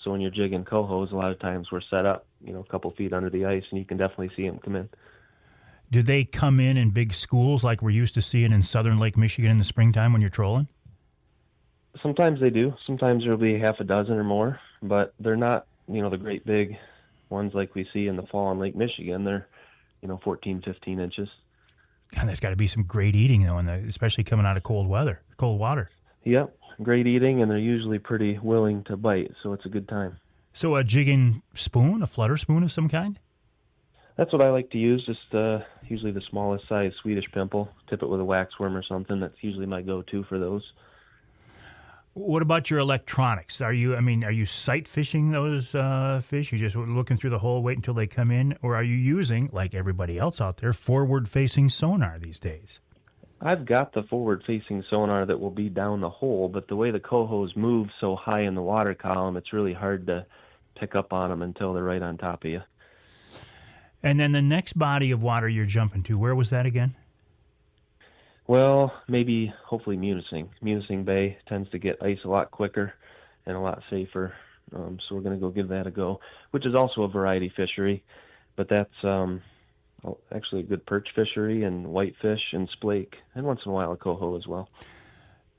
So when you're jigging cohos, a lot of times we're set up, a couple feet under the ice, and you can definitely see them come in. Do they come in big schools like we're used to seeing in southern Lake Michigan in the springtime when you're trolling? Sometimes they do. Sometimes there'll be half a dozen or more, but they're not, the great big ones like we see in the fall in Lake Michigan. They're, 14, 15 inches. God, that's got to be some great eating, though, especially coming out of cold water. Yep, great eating, and they're usually pretty willing to bite, so it's a good time. So a jigging spoon, a flutter spoon of some kind? That's what I like to use, just usually the smallest size Swedish pimple. Tip it with a waxworm or something. That's usually my go-to for those. What about your electronics? Are you sight fishing those fish? You just looking through the hole, wait until they come in? Or are you using, like everybody else out there, forward-facing sonar these days? I've got the forward-facing sonar that will be down the hole, but the way the cohos move so high in the water column, it's really hard to pick up on them until they're right on top of you. And then the next body of water you're jumping to, where was that again? Well, hopefully Munising. Munising Bay tends to get ice a lot quicker and a lot safer, so we're going to go give that a go, which is also a variety fishery, but that's actually a good perch fishery and whitefish and splake, and once in a while a coho as well.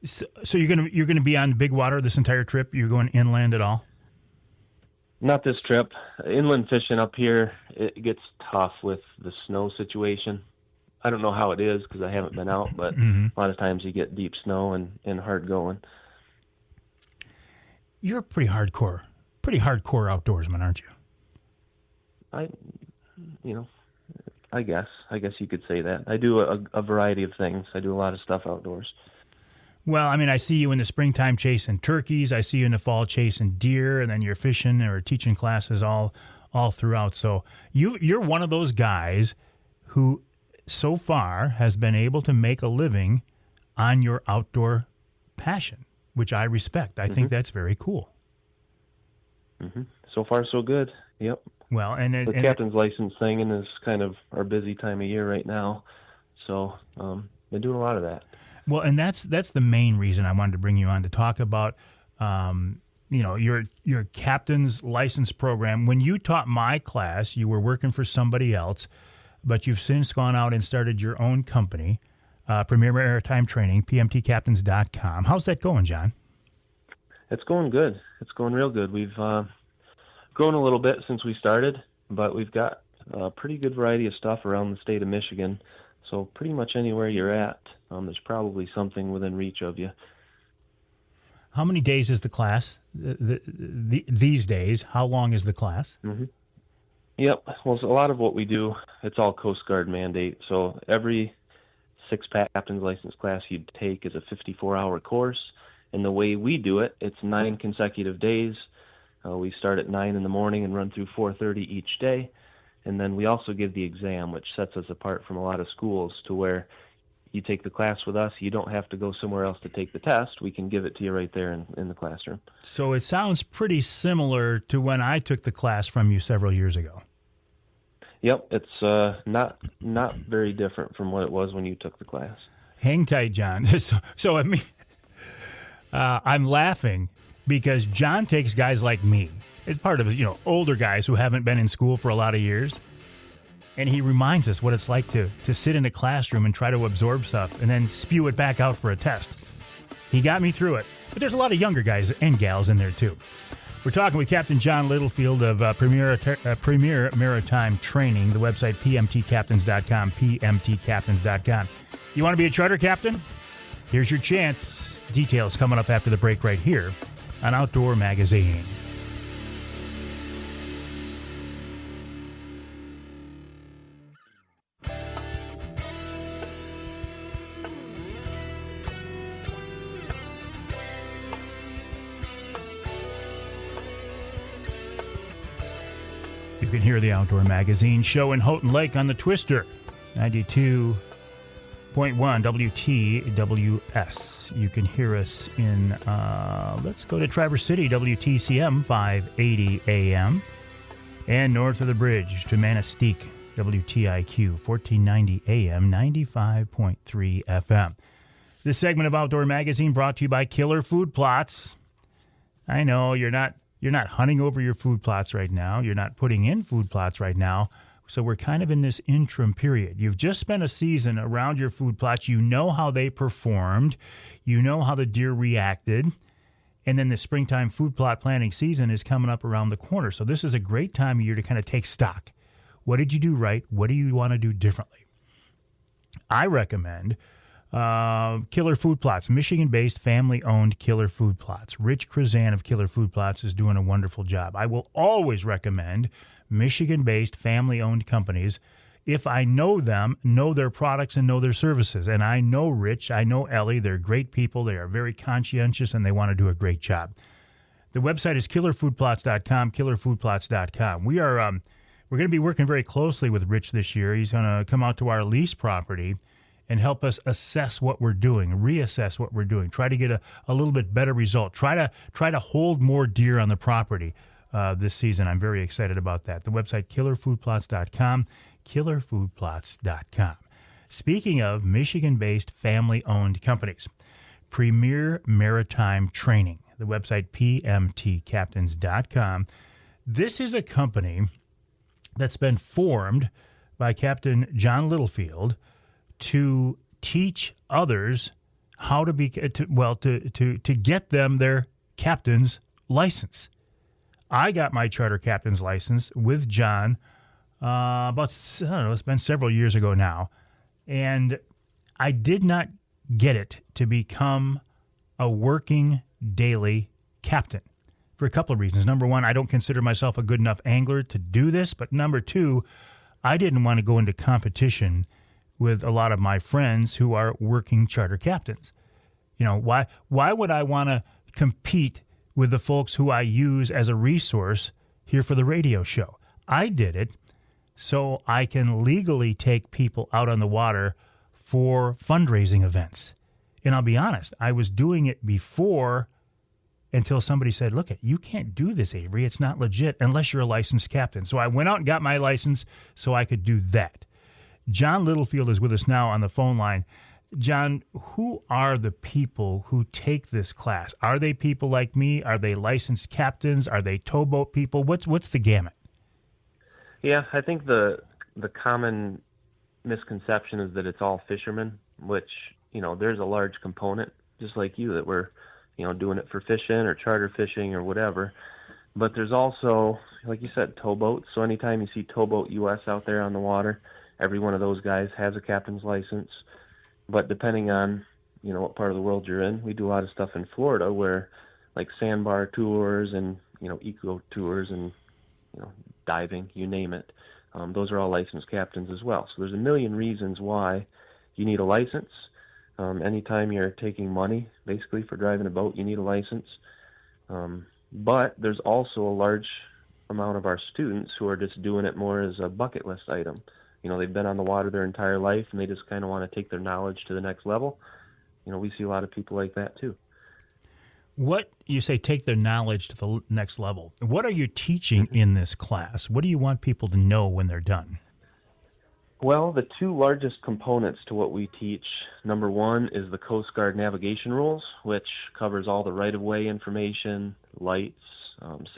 So you're gonna be on big water this entire trip? You're going inland at all? Not this trip. Inland fishing up here, it gets tough with the snow situation. I don't know how it is because I haven't been out, but a lot of times you get deep snow and hard going. You're a pretty hardcore outdoorsman, aren't you? I guess you could say that. I do a variety of things. I do a lot of stuff outdoors. Well, I see you in the springtime chasing turkeys. I see you in the fall chasing deer, and then you're fishing or teaching classes all throughout. So you're one of those guys who so far has been able to make a living on your outdoor passion, which I respect. I think that's very cool. Mm-hmm. So far, so good. Yep. Well, the captain's license thing is kind of our busy time of year right now, so been doing a lot of that. Well, and that's the main reason I wanted to bring you on to talk about, your captain's license program. When you taught my class, you were working for somebody else, but you've since gone out and started your own company, Premier Maritime Training, pmtcaptains.com. How's that going, John? It's going good. It's going real good. We've grown a little bit since we started, but we've got a pretty good variety of stuff around the state of Michigan. So pretty much anywhere you're at, there's probably something within reach of you. How many days is the class these days? How long is the class? Mm-hmm. Yep. Well, a lot of what we do, it's all Coast Guard mandate. So every 6 captain's license class you take is a 54-hour course. And the way we do it, it's 9 consecutive days. We start at 9 in the morning and run through 4:30 each day. And then we also give the exam, which sets us apart from a lot of schools to where you take the class with us. You don't have to go somewhere else to take the test. We can give it to you right there in the classroom. So it sounds pretty similar to when I took the class from you several years ago. Yep, it's not very different from what it was when you took the class. Hang tight, John. So I mean, I'm laughing because John takes guys like me as part of older guys who haven't been in school for a lot of years, and he reminds us what it's like to sit in a classroom and try to absorb stuff and then spew it back out for a test. He got me through it, but there's a lot of younger guys and gals in there too. We're talking with Captain John Littlefield of Premier Maritime Training, the website pmtcaptains.com, pmtcaptains.com. You want to be a charter captain? Here's your chance. Details coming up after the break right here on Outdoor Magazine. You can hear the Outdoor Magazine show in Houghton Lake on the Twister, 92.1 WTWS. You can hear us in, let's go to Traverse City, WTCM, 580 AM. And north of the bridge to Manistee, WTIQ, 1490 AM, 95.3 FM. This segment of Outdoor Magazine brought to you by Killer Food Plots. I know you're not hunting over your food plots right now. You're not putting in food plots right now. So we're kind of in this interim period. You've just spent a season around your food plots. You know how they performed. You know how the deer reacted. And then the springtime food plot planting season is coming up around the corner. So this is a great time of year to kind of take stock. What did you do right? What do you want to do differently? I recommend Killer Food Plots, Michigan-based, family-owned Killer Food Plots. Rich Krizan of Killer Food Plots is doing a wonderful job. I will always recommend Michigan-based, family-owned companies if I know them, know their products, and know their services. And I know Rich, I know Ellie. They're great people. They are very conscientious, and they want to do a great job. The website is killerfoodplots.com, killerfoodplots.com. We're going to be working very closely with Rich this year. He's going to come out to our lease property and help us assess what we're doing, reassess what we're doing, try to get a little bit better result, try to hold more deer on the property this season. I'm very excited about that. The website, killerfoodplots.com, killerfoodplots.com. Speaking of Michigan-based family-owned companies, Premier Maritime Training, the website, pmtcaptains.com. This is a company that's been formed by Captain John Littlefield to teach others how to be to get them their captain's license. I got my charter captain's license with John it's been several years ago now, and I did not get it to become a working daily captain for a couple of reasons. Number one, I don't consider myself a good enough angler to do this, but number two, I didn't want to go into competition with a lot of my friends who are working charter captains. Why would I want to compete with the folks who I use as a resource here for the radio show? I did it so I can legally take people out on the water for fundraising events. And I'll be honest, I was doing it before until somebody said, look, you can't do this, Avery. It's not legit unless you're a licensed captain. So I went out and got my license so I could do that. John Littlefield is with us now on the phone line. John, who are the people who take this class? Are they people like me? Are they licensed captains? Are they towboat people? What's the gamut? Yeah, I think the common misconception is that it's all fishermen, which, there's a large component, just like you, that we're, doing it for fishing or charter fishing or whatever. But there's also, like you said, towboats. So anytime you see Towboat US out there on the water, every one of those guys has a captain's license. But depending on, what part of the world you're in, we do a lot of stuff in Florida where like sandbar tours and, eco tours and, diving, you name it. Those are all licensed captains as well. So there's a million reasons why you need a license. Anytime you're taking money, basically, for driving a boat, you need a license. But there's also a large amount of our students who are just doing it more as a bucket list item. They've been on the water their entire life, and they just kind of want to take their knowledge to the next level. We see a lot of people like that, too. What you say, take their knowledge to the next level. What are you teaching in this class? What do you want people to know when they're done? Well, the two largest components to what we teach, number one is the Coast Guard navigation rules, which covers all the right-of-way information, lights,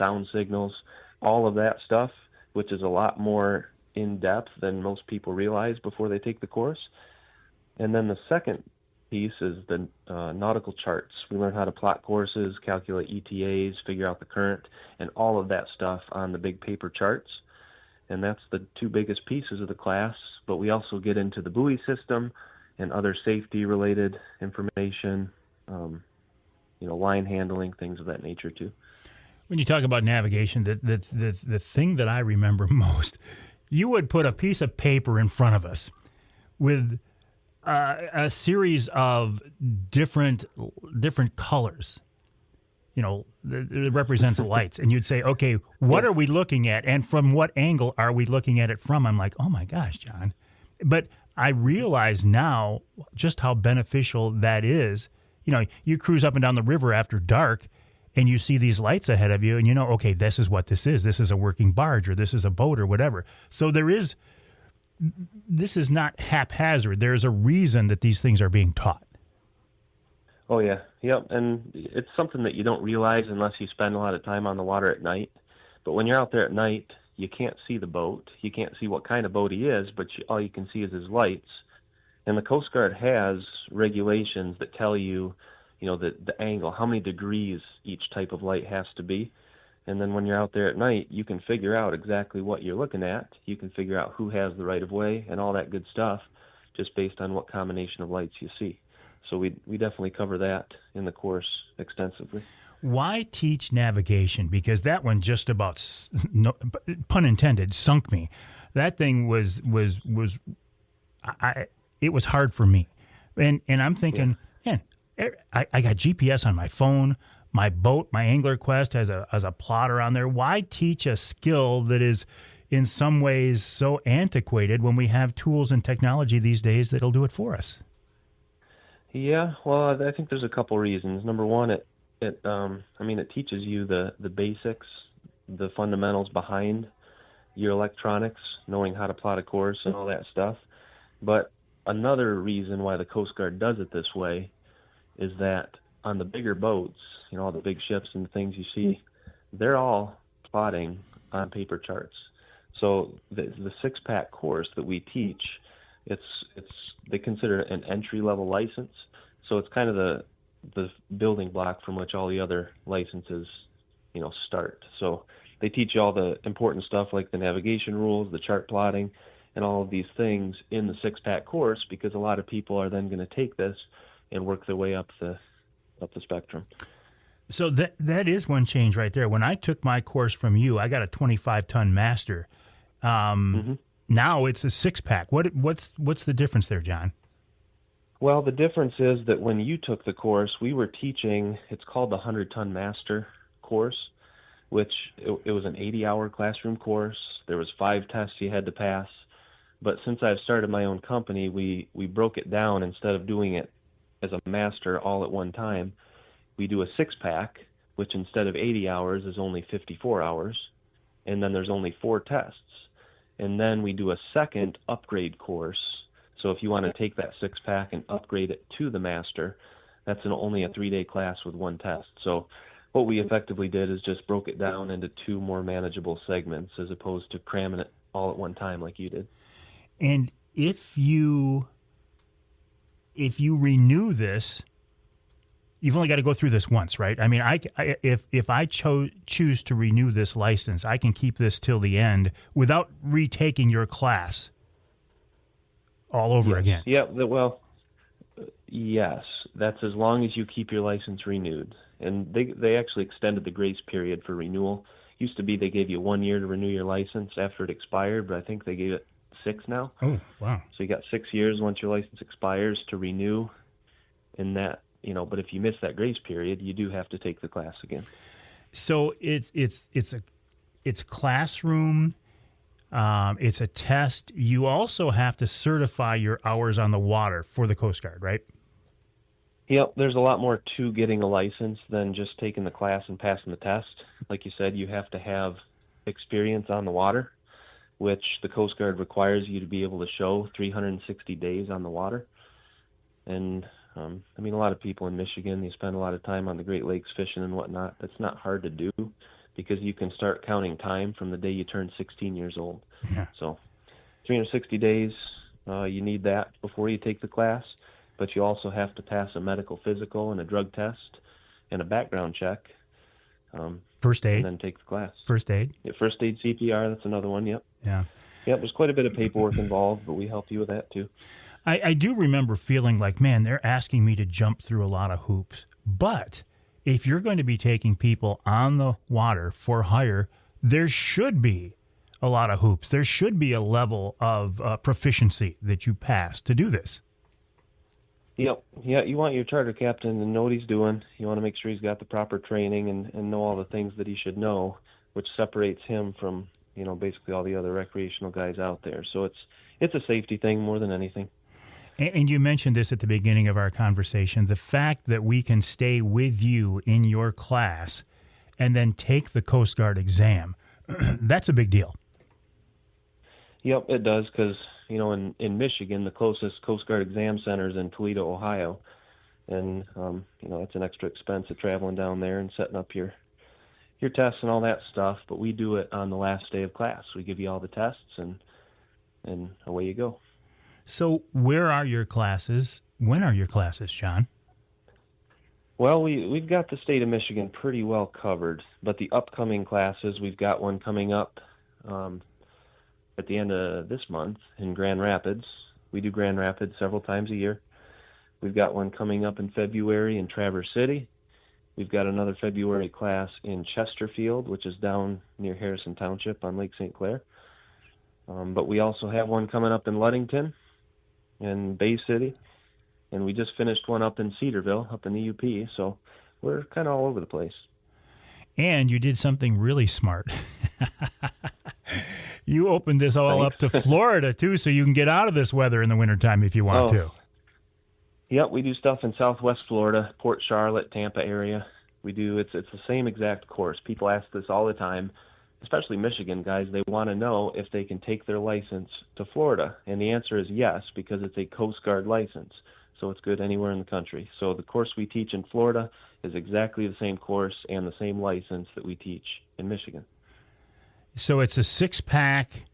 sound signals, all of that stuff, which is a lot more in-depth than most people realize before they take the course. And then the second piece is the nautical charts. We learn how to plot courses, calculate ETAs, figure out the current, and all of that stuff on the big paper charts. And that's the two biggest pieces of the class. But we also get into the buoy system and other safety-related information, line handling, things of that nature too. When you talk about navigation, the thing that I remember most, you would put a piece of paper in front of us with a series of different colors. It represents the lights. And you'd say, okay, what are we looking at? And from what angle are we looking at it from? I'm like, oh my gosh, John. But I realize now just how beneficial that is. You cruise up and down the river after dark and you see these lights ahead of you and okay, this is what this is. This is a working barge or this is a boat or whatever. So this is not haphazard. There's a reason that these things are being taught. Oh, yeah. Yep. And it's something that you don't realize unless you spend a lot of time on the water at night. But when you're out there at night, you can't see the boat. You can't see what kind of boat he is, but all you can see is his lights. And the Coast Guard has regulations that tell you, the angle, how many degrees each type of light has to be. And then when you're out there at night, you can figure out exactly what you're looking at. You can figure out who has the right of way and all that good stuff just based on what combination of lights you see. So we definitely cover that in the course extensively. Why teach navigation? Because that one just about, no, pun intended, sunk me. That thing it was hard for me. And I'm thinking, man, I got GPS on my phone. My boat, my Angler Quest has a plotter on there. Why teach a skill that is in some ways so antiquated when we have tools and technology these days that'll do it for us? Yeah, well, I think there's a couple reasons. Number one, it teaches you the basics, the fundamentals behind your electronics, knowing how to plot a course and all that stuff. But another reason why the Coast Guard does it this way is that on the bigger boats, all the big ships and the things you see, they're all plotting on paper charts. So the six-pack course that we teach, they consider it an entry-level license. So it's kind of the building block from which all the other licenses, start. So they teach you all the important stuff like the navigation rules, the chart plotting, and all of these things in the six-pack course because a lot of people are then going to take this and work their way up the spectrum. So that is one change right there. When I took my course from you, I got a 25-ton master. Now it's a six-pack. What's the difference there, John? Well, the difference is that when you took the course, we were teaching, it's called the 100-ton master course, which it was an 80-hour classroom course. There was 5 tests you had to pass. But since I've started my own company, we broke it down. Instead of doing it as a master all at one time, we do a six-pack, which instead of 80 hours is only 54 hours. And then there's only 4 tests. And then we do a second upgrade course. So if you want to take that six-pack and upgrade it to the master, that's only a 3-day class with 1 test. So what we effectively did is just broke it down into 2 more manageable segments as opposed to cramming it all at one time like you did. And if you renew this, you've only got to go through this once, right? I mean, if I choose to renew this license, I can keep this till the end without retaking your class all over again. Yeah, yes. That's as long as you keep your license renewed. And they actually extended the grace period for renewal. Used to be they gave you 1 year to renew your license after it expired, but I think they gave it 6 now. Oh, wow. So you got 6 years once your license expires to renew. And that, but if you miss that grace period, you do have to take the class again. So it's classroom. It's a test. You also have to certify your hours on the water for the Coast Guard, right? Yep, there's a lot more to getting a license than just taking the class and passing the test. Like you said, you have to have experience on the water, which the Coast Guard requires you to be able to show 360 days on the water. And I mean, a lot of people in Michigan, they spend a lot of time on the Great Lakes fishing and whatnot. That's not hard to do because you can start counting time from the day you turn 16 years old. Yeah. So 360 days, you need that before you take the class, but you also have to pass a medical physical and a drug test and a background check. First aid? And then take the class. First aid? Yeah, first aid, CPR, that's another one, yep. Yeah. Yep, there's quite a bit of paperwork involved, but we help you with that too. I do remember feeling like, man, they're asking me to jump through a lot of hoops. But if you're going to be taking people on the water for hire, there should be a lot of hoops. There should be a level of proficiency that you pass to do this. Yep. Yeah, you want your charter captain to know what he's doing. You want to make sure he's got the proper training and know all the things that he should know, which separates him from, basically all the other recreational guys out there. So it's a safety thing more than anything. And you mentioned this at the beginning of our conversation, the fact that we can stay with you in your class and then take the Coast Guard exam, that's a big deal. Yep, it does, because, in Michigan, the closest Coast Guard exam center is in Toledo, Ohio. And, it's an extra expense of traveling down there and setting up your tests and all that stuff. But we do it on the last day of class. We give you all the tests, and away you go. So where are your classes? When are your classes, John? Well, we've got the state of Michigan pretty well covered, but the upcoming classes, we've got one coming up at the end of this month in Grand Rapids. We do Grand Rapids several times a year. We've got one coming up in February in Traverse City. We've got another February class in Chesterfield, which is down near Harrison Township on Lake St. Clair. But we also have one coming up in Ludington and Bay City, and we just finished one up in Cedarville, up in the UP, so we're kind of all over the place. And you did something really smart. You opened this all up to Florida, too, so you can get out of this weather in the wintertime if you want to. Yep, we do stuff in Southwest Florida, Port Charlotte, Tampa area. It's the same exact course. People ask this all the time, especially Michigan guys. They want to know if they can take their license to Florida, and the answer is yes, because it's a Coast Guard license, so it's good anywhere in the country. So the course we teach in Florida is exactly the same course and the same license that we teach in Michigan. So it's a 6-pack.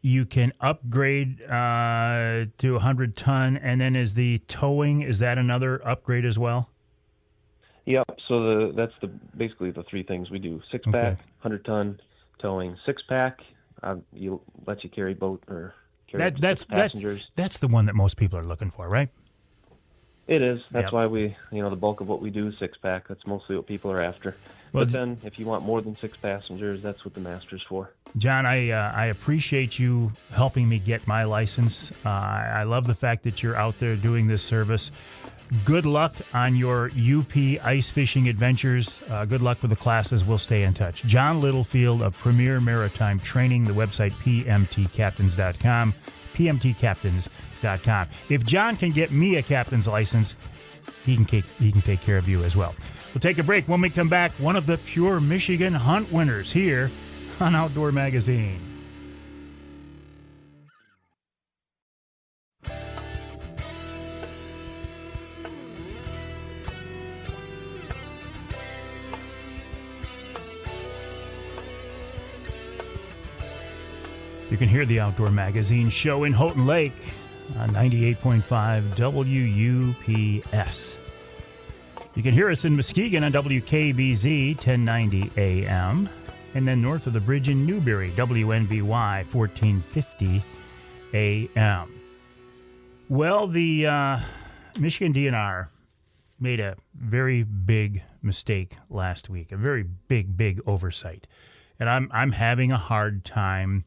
You can upgrade to 100-ton, and then is the towing, is that another upgrade as well? Yep. So that's basically the three things we do: 6-pack, 100-ton towing. 6-pack, you let you carry boat or carry passengers. That's the one that most people are looking for, right? It is. That's why we, the bulk of what we do is 6-pack. That's mostly what people are after. Well, but then, if you want more than 6 passengers, that's what the Master's for. John, I appreciate you helping me get my license. I love the fact that you're out there doing this service. Good luck on your UP ice fishing adventures. Good luck with the classes. We'll stay in touch. John Littlefield of Premier Maritime Training, the website pmtcaptains.com, pmtcaptains.com. If John can get me a captain's license, he can take care of you as well. We'll take a break. When we come back, one of the Pure Michigan Hunt winners here on Outdoor Magazine. You can hear the Outdoor Magazine show in Houghton Lake on 98.5 WUPS. You can hear us in Muskegon on WKBZ 1090 AM, and then north of the bridge in Newberry, WNBY 1450 AM. Well, the Michigan DNR made a very big mistake last week, a very big oversight, and I'm having a hard time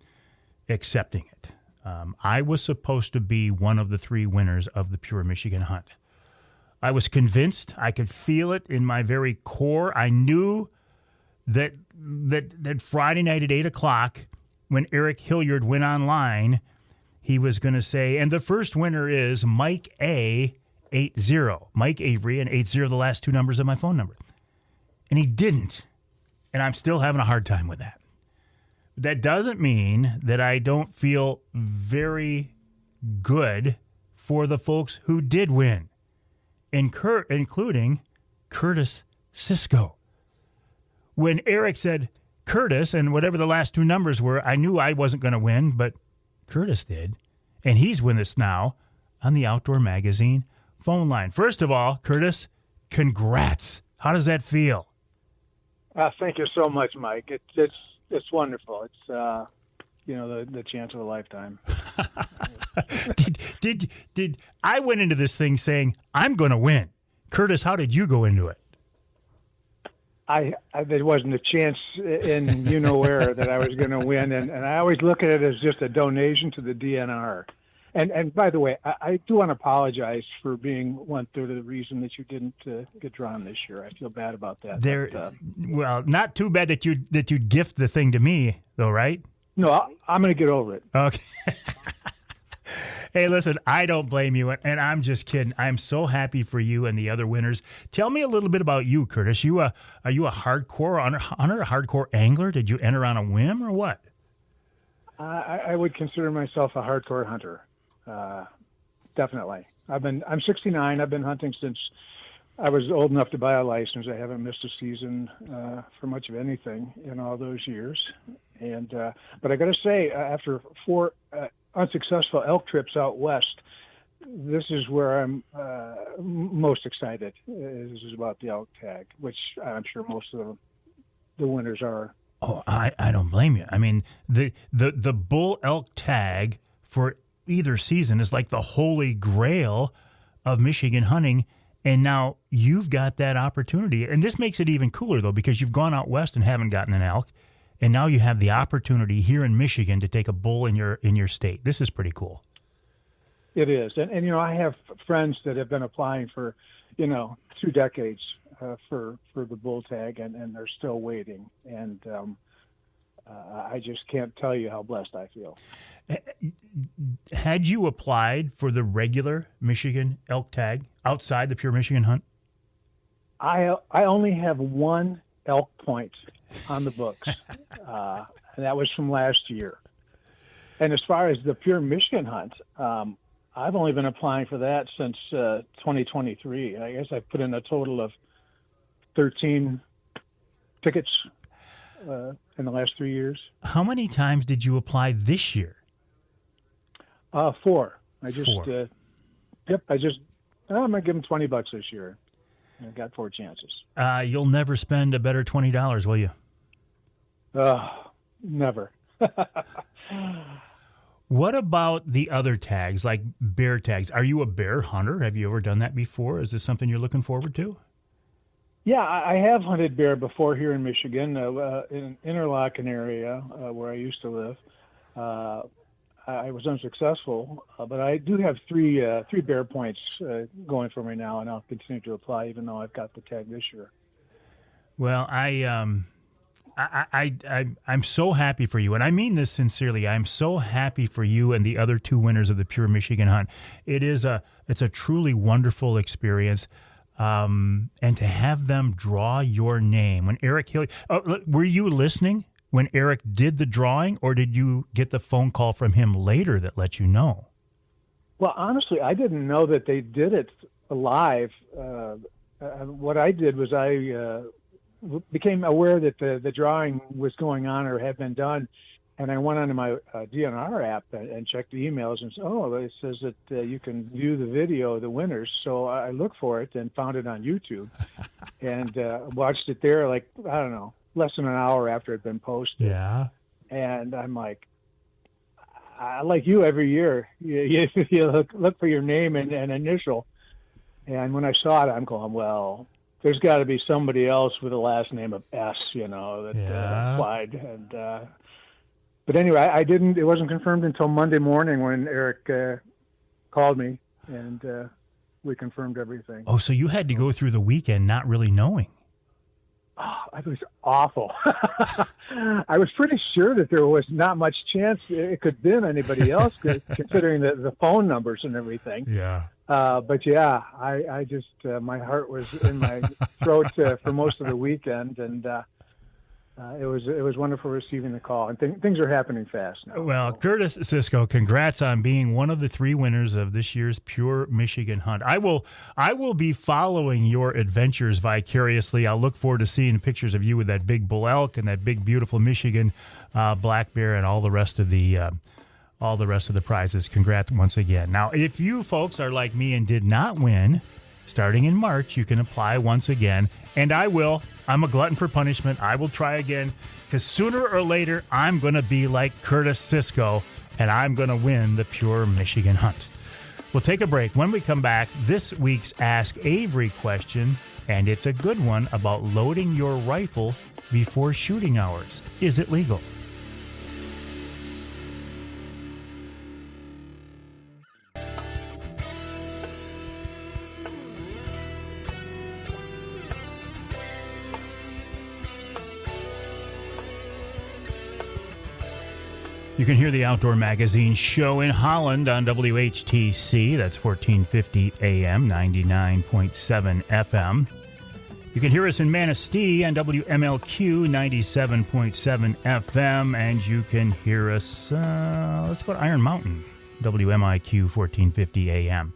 accepting it. I was supposed to be one of the 3 winners of the Pure Michigan Hunt. I was convinced. I could feel it in my very core. I knew that Friday night at 8 o'clock, when Eric Hilliard went online, he was going to say, and the first winner is Mike A. 80, Mike Avery, and 80, the last 2 numbers of my phone number. And he didn't. And I'm still having a hard time with that. that doesn't mean that I don't feel very good for the folks who did win, including Curtis Sisco. When Eric said Curtis and whatever the last two numbers were, I knew I wasn't going to win, but Curtis did. And he's with us now on the Outdoor Magazine phone line. First of all, Curtis, congrats. How does that feel? Thank you so much, Mike. It's wonderful. It's the chance of a lifetime. Did I went into this thing saying I'm going to win? Curtis, how did you go into it? There wasn't a chance in where that I was going to win, and I always look at it as just a donation to the DNR. And by the way, I do want to apologize for being 1/3 of the reason that you didn't get drawn this year. I feel bad about that. Well, not too bad that you'd gift the thing to me, though, right? No, I'm going to get over it. Okay. Hey, listen, I don't blame you, and I'm just kidding. I'm so happy for you and the other winners. Tell me a little bit about you, Curtis. Are you a hardcore hunter, a hardcore angler? Did you enter on a whim or what? I would consider myself a hardcore hunter. Definitely. I'm 69. I've been hunting since I was old enough to buy a license. I haven't missed a season for much of anything in all those years. And but I got to say, after 4 unsuccessful elk trips out west, this is where I'm most excited. Is about the elk tag, which I'm sure most of the winners are. Oh, I don't blame you. I mean, the bull elk tag for either season is like the holy grail of Michigan hunting. And now you've got that opportunity. And this makes it even cooler, though, because you've gone out west and haven't gotten an elk. And now you have the opportunity here in Michigan to take a bull in your state. This is pretty cool. It is. And I have friends that have been applying for, 2 decades for the bull tag, and they're still waiting. And I just can't tell you how blessed I feel. Had you applied for the regular Michigan elk tag outside the Pure Michigan Hunt? I only have 1 elk point on the books, and that was from last year. And as far as the Pure Michigan Hunt, I've only been applying for that since 2023. I guess I put in a total of 13 tickets in the last 3 years. How many times did you apply this year? 4. I just, 4. I'm going to give them $20 this year. I got 4 chances. You'll never spend a better $20, will you? Never. What about the other tags, like bear tags? Are you a bear hunter? Have you ever done that before? Is this something you're looking forward to? Yeah, I have hunted bear before here in Michigan, in Interlochen area where I used to live. I was unsuccessful, but I do have 3 bear points going for me now, and I'll continue to apply even though I've got the tag this year. Well, I'm so happy for you, and I mean this sincerely. I'm so happy for you and the other 2 winners of the Pure Michigan Hunt. It's a truly wonderful experience, and to have them draw your name when Eric Hill. Were you listening when Eric did the drawing, or did you get the phone call from him later that let you know? Well, honestly, I didn't know that they did it live. What I did was I became aware that the drawing was going on or had been done, and I went onto my DNR app and checked the emails and said, it says that you can view the video of the winners. So I looked for it and found it on YouTube and watched it there less than an hour after it had been posted. Yeah. And I'm like, I like you every year. You look for your name and initial. And when I saw it, I'm going, well, there's got to be somebody else with a last name of S, that applied. And but anyway, I didn't. It wasn't confirmed until Monday morning when Eric called me, and we confirmed everything. Oh, so you had to go through the weekend not really knowing. Oh, it was awful. I was pretty sure that there was not much chance it could have been anybody else, considering the phone numbers and everything. Yeah. But yeah, I just my heart was in my throat for most of the weekend, and it was wonderful receiving the call, and things are happening fast now. Well, Curtis Sisco, congrats on being one of the 3 winners of this year's Pure Michigan Hunt. I will be following your adventures vicariously. I'll look forward to seeing pictures of you with that big bull elk and that big, beautiful Michigan black bear and all the rest of the prizes. Congrats once again. Now, if you folks are like me and did not win, starting in March, you can apply once again, and I will. I'm a glutton for punishment. I will try again, because sooner or later, I'm going to be like Curtis Sisco, and I'm going to win the Pure Michigan Hunt. We'll take a break. When we come back, this week's Ask Avery question, and it's a good one, about loading your rifle before shooting hours. Is it legal? You can hear the Outdoor Magazine show in Holland on WHTC. That's 1450 AM, 99.7 FM. You can hear us in Manistee on WMLQ 97.7 FM. And you can hear us, let's go to Iron Mountain, WMIQ 1450 AM.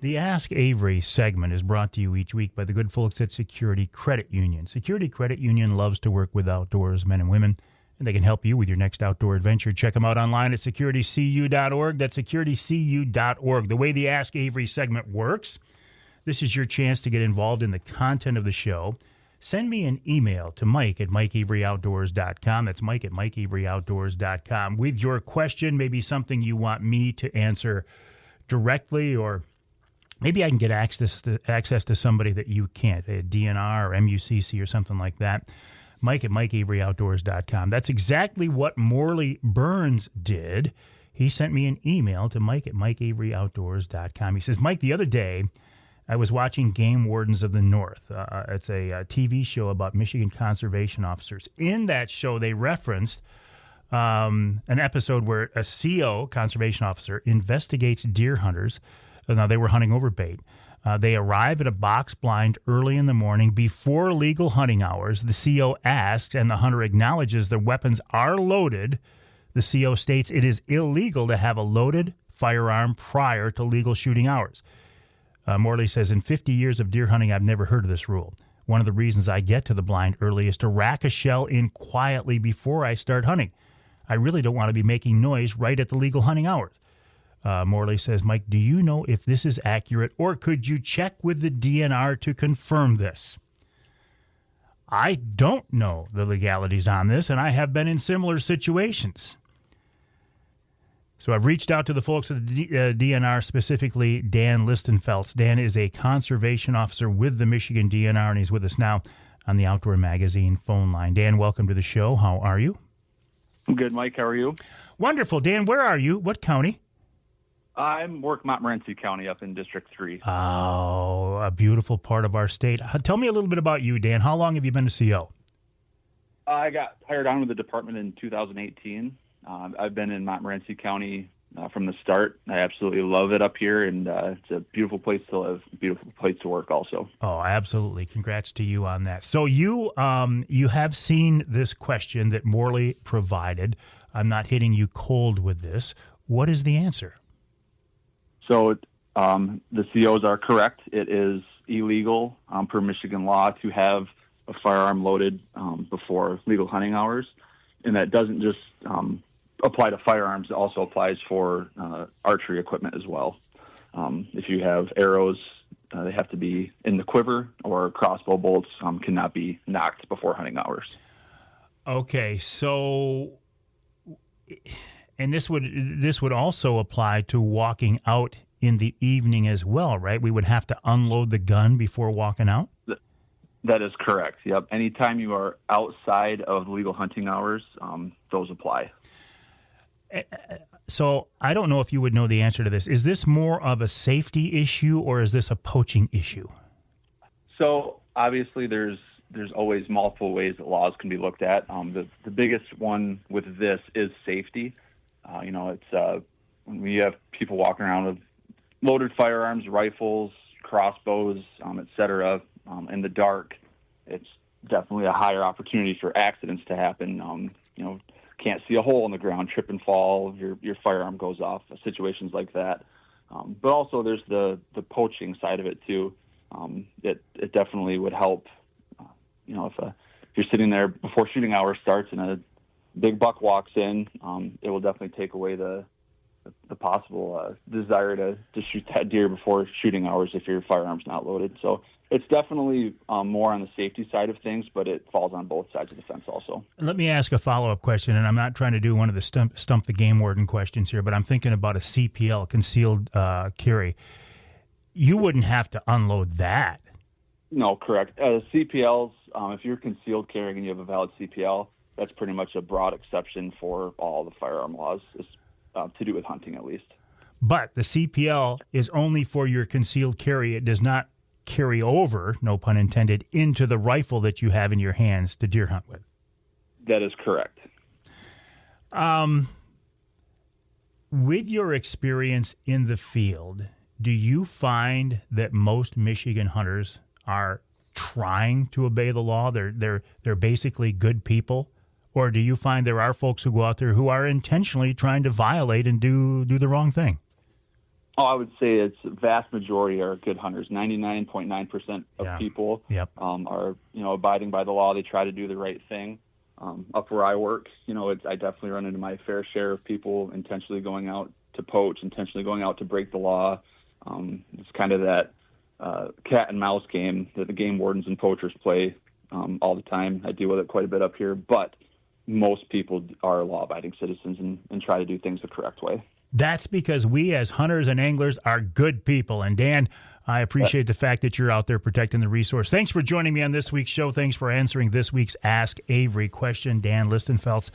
The Ask Avery segment is brought to you each week by the good folks at Security Credit Union. Security Credit Union loves to work with outdoors men and women, and they can help you with your next outdoor adventure. Check them out online at securitycu.org. That's securitycu.org. The way the Ask Avery segment works, this is your chance to get involved in the content of the show. Send me an email to Mike at MikeAveryOutdoors.com. That's Mike at MikeAveryOutdoors.com with your question, maybe something you want me to answer directly, or maybe I can get access to somebody that you can't, a DNR or MUCC or something like that. Mike at MikeAveryOutdoors.com. That's exactly what Morley Burns did. He sent me an email to Mike at MikeAveryOutdoors.com. He says, Mike, the other day I was watching Game Wardens of the North. It's a TV show about Michigan conservation officers. In that show, they referenced an episode where a CO, conservation officer, investigates deer hunters. Now, they were hunting over bait. They arrive at a box blind early in the morning before legal hunting hours. The CO asks, and the hunter acknowledges their weapons are loaded. The CO states it is illegal to have a loaded firearm prior to legal shooting hours. Morley says, in 50 years of deer hunting, I've never heard of this rule. One of the reasons I get to the blind early is to rack a shell in quietly before I start hunting. I really don't want to be making noise right at the legal hunting hours. Morley says, Mike, do you know if this is accurate, or could you check with the DNR to confirm this? I don't know the legalities on this, and I have been in similar situations. So I've reached out to the folks at the DNR, specifically Dan Liestenfeltz. Dan is a conservation officer with the Michigan DNR, and he's with us now on the Outdoor Magazine phone line. Dan, welcome to the show. How are you? I'm good, Mike. How are you? Wonderful. Dan, where are you? What county? I'm Montmorency County up in District 3. Oh, a beautiful part of our state. Tell me a little bit about you, Dan. How long have you been a CO? I got hired on with the department in 2018. I've been in Montmorency County from the start. I absolutely love it up here, and it's a beautiful place to live, beautiful place to work also. Oh, absolutely. Congrats to you on that. So you have seen this question that Morley provided. I'm not hitting you cold with this. What is the answer? So the COs are correct. It is illegal per Michigan law to have a firearm loaded before legal hunting hours. And that doesn't just apply to firearms. It also applies for archery equipment as well. If you have arrows, they have to be in the quiver, or crossbow bolts cannot be knocked before hunting hours. Okay, so... And this would also apply to walking out in the evening as well, right? We would have to unload the gun before walking out? That is correct, yep. Anytime you are outside of legal hunting hours, those apply. So I don't know if you would know the answer to this. Is this more of a safety issue, or is this a poaching issue? So obviously there's always multiple ways that laws can be looked at. The biggest one with this is safety. It's when you have people walking around with loaded firearms, rifles, crossbows, et cetera, in the dark, it's definitely a higher opportunity for accidents to happen. Can't see a hole in the ground, trip and fall, your firearm goes off, situations like that. But also there's the poaching side of it too. It definitely would help. If you're sitting there before shooting hour starts and a big buck walks in, it will definitely take away the possible desire to shoot that deer before shooting hours if your firearm's not loaded. So it's definitely more on the safety side of things, but it falls on both sides of the fence also. Let me ask a follow-up question, and I'm not trying to do one of the stump the game warden questions here, but I'm thinking about a CPL, concealed carry. You wouldn't have to unload that. No, correct. CPLs, if you're concealed carrying and you have a valid CPL, that's pretty much a broad exception for all the firearm laws, to do with hunting at least. But the CPL is only for your concealed carry. It does not carry over, no pun intended, into the rifle that you have in your hands to deer hunt with. That is correct. With your experience in the field, do you find that most Michigan hunters are trying to obey the law? They're basically good people? Or do you find there are folks who go out there who are intentionally trying to violate and do the wrong thing? Oh, I would say it's vast majority are good hunters. 99.9% of people are, abiding by the law. They try to do the right thing. Up where I work, I definitely run into my fair share of people intentionally going out to poach, intentionally going out to break the law. It's kind of that cat and mouse game that the game wardens and poachers play all the time. I deal with it quite a bit up here, but most people are law-abiding citizens and try to do things the correct way. That's because we as hunters and anglers are good people. And Dan, I appreciate the fact that you're out there protecting the resource. Thanks for joining me on this week's show. Thanks for answering this week's Ask Avery question. Dan Liestenfeltz,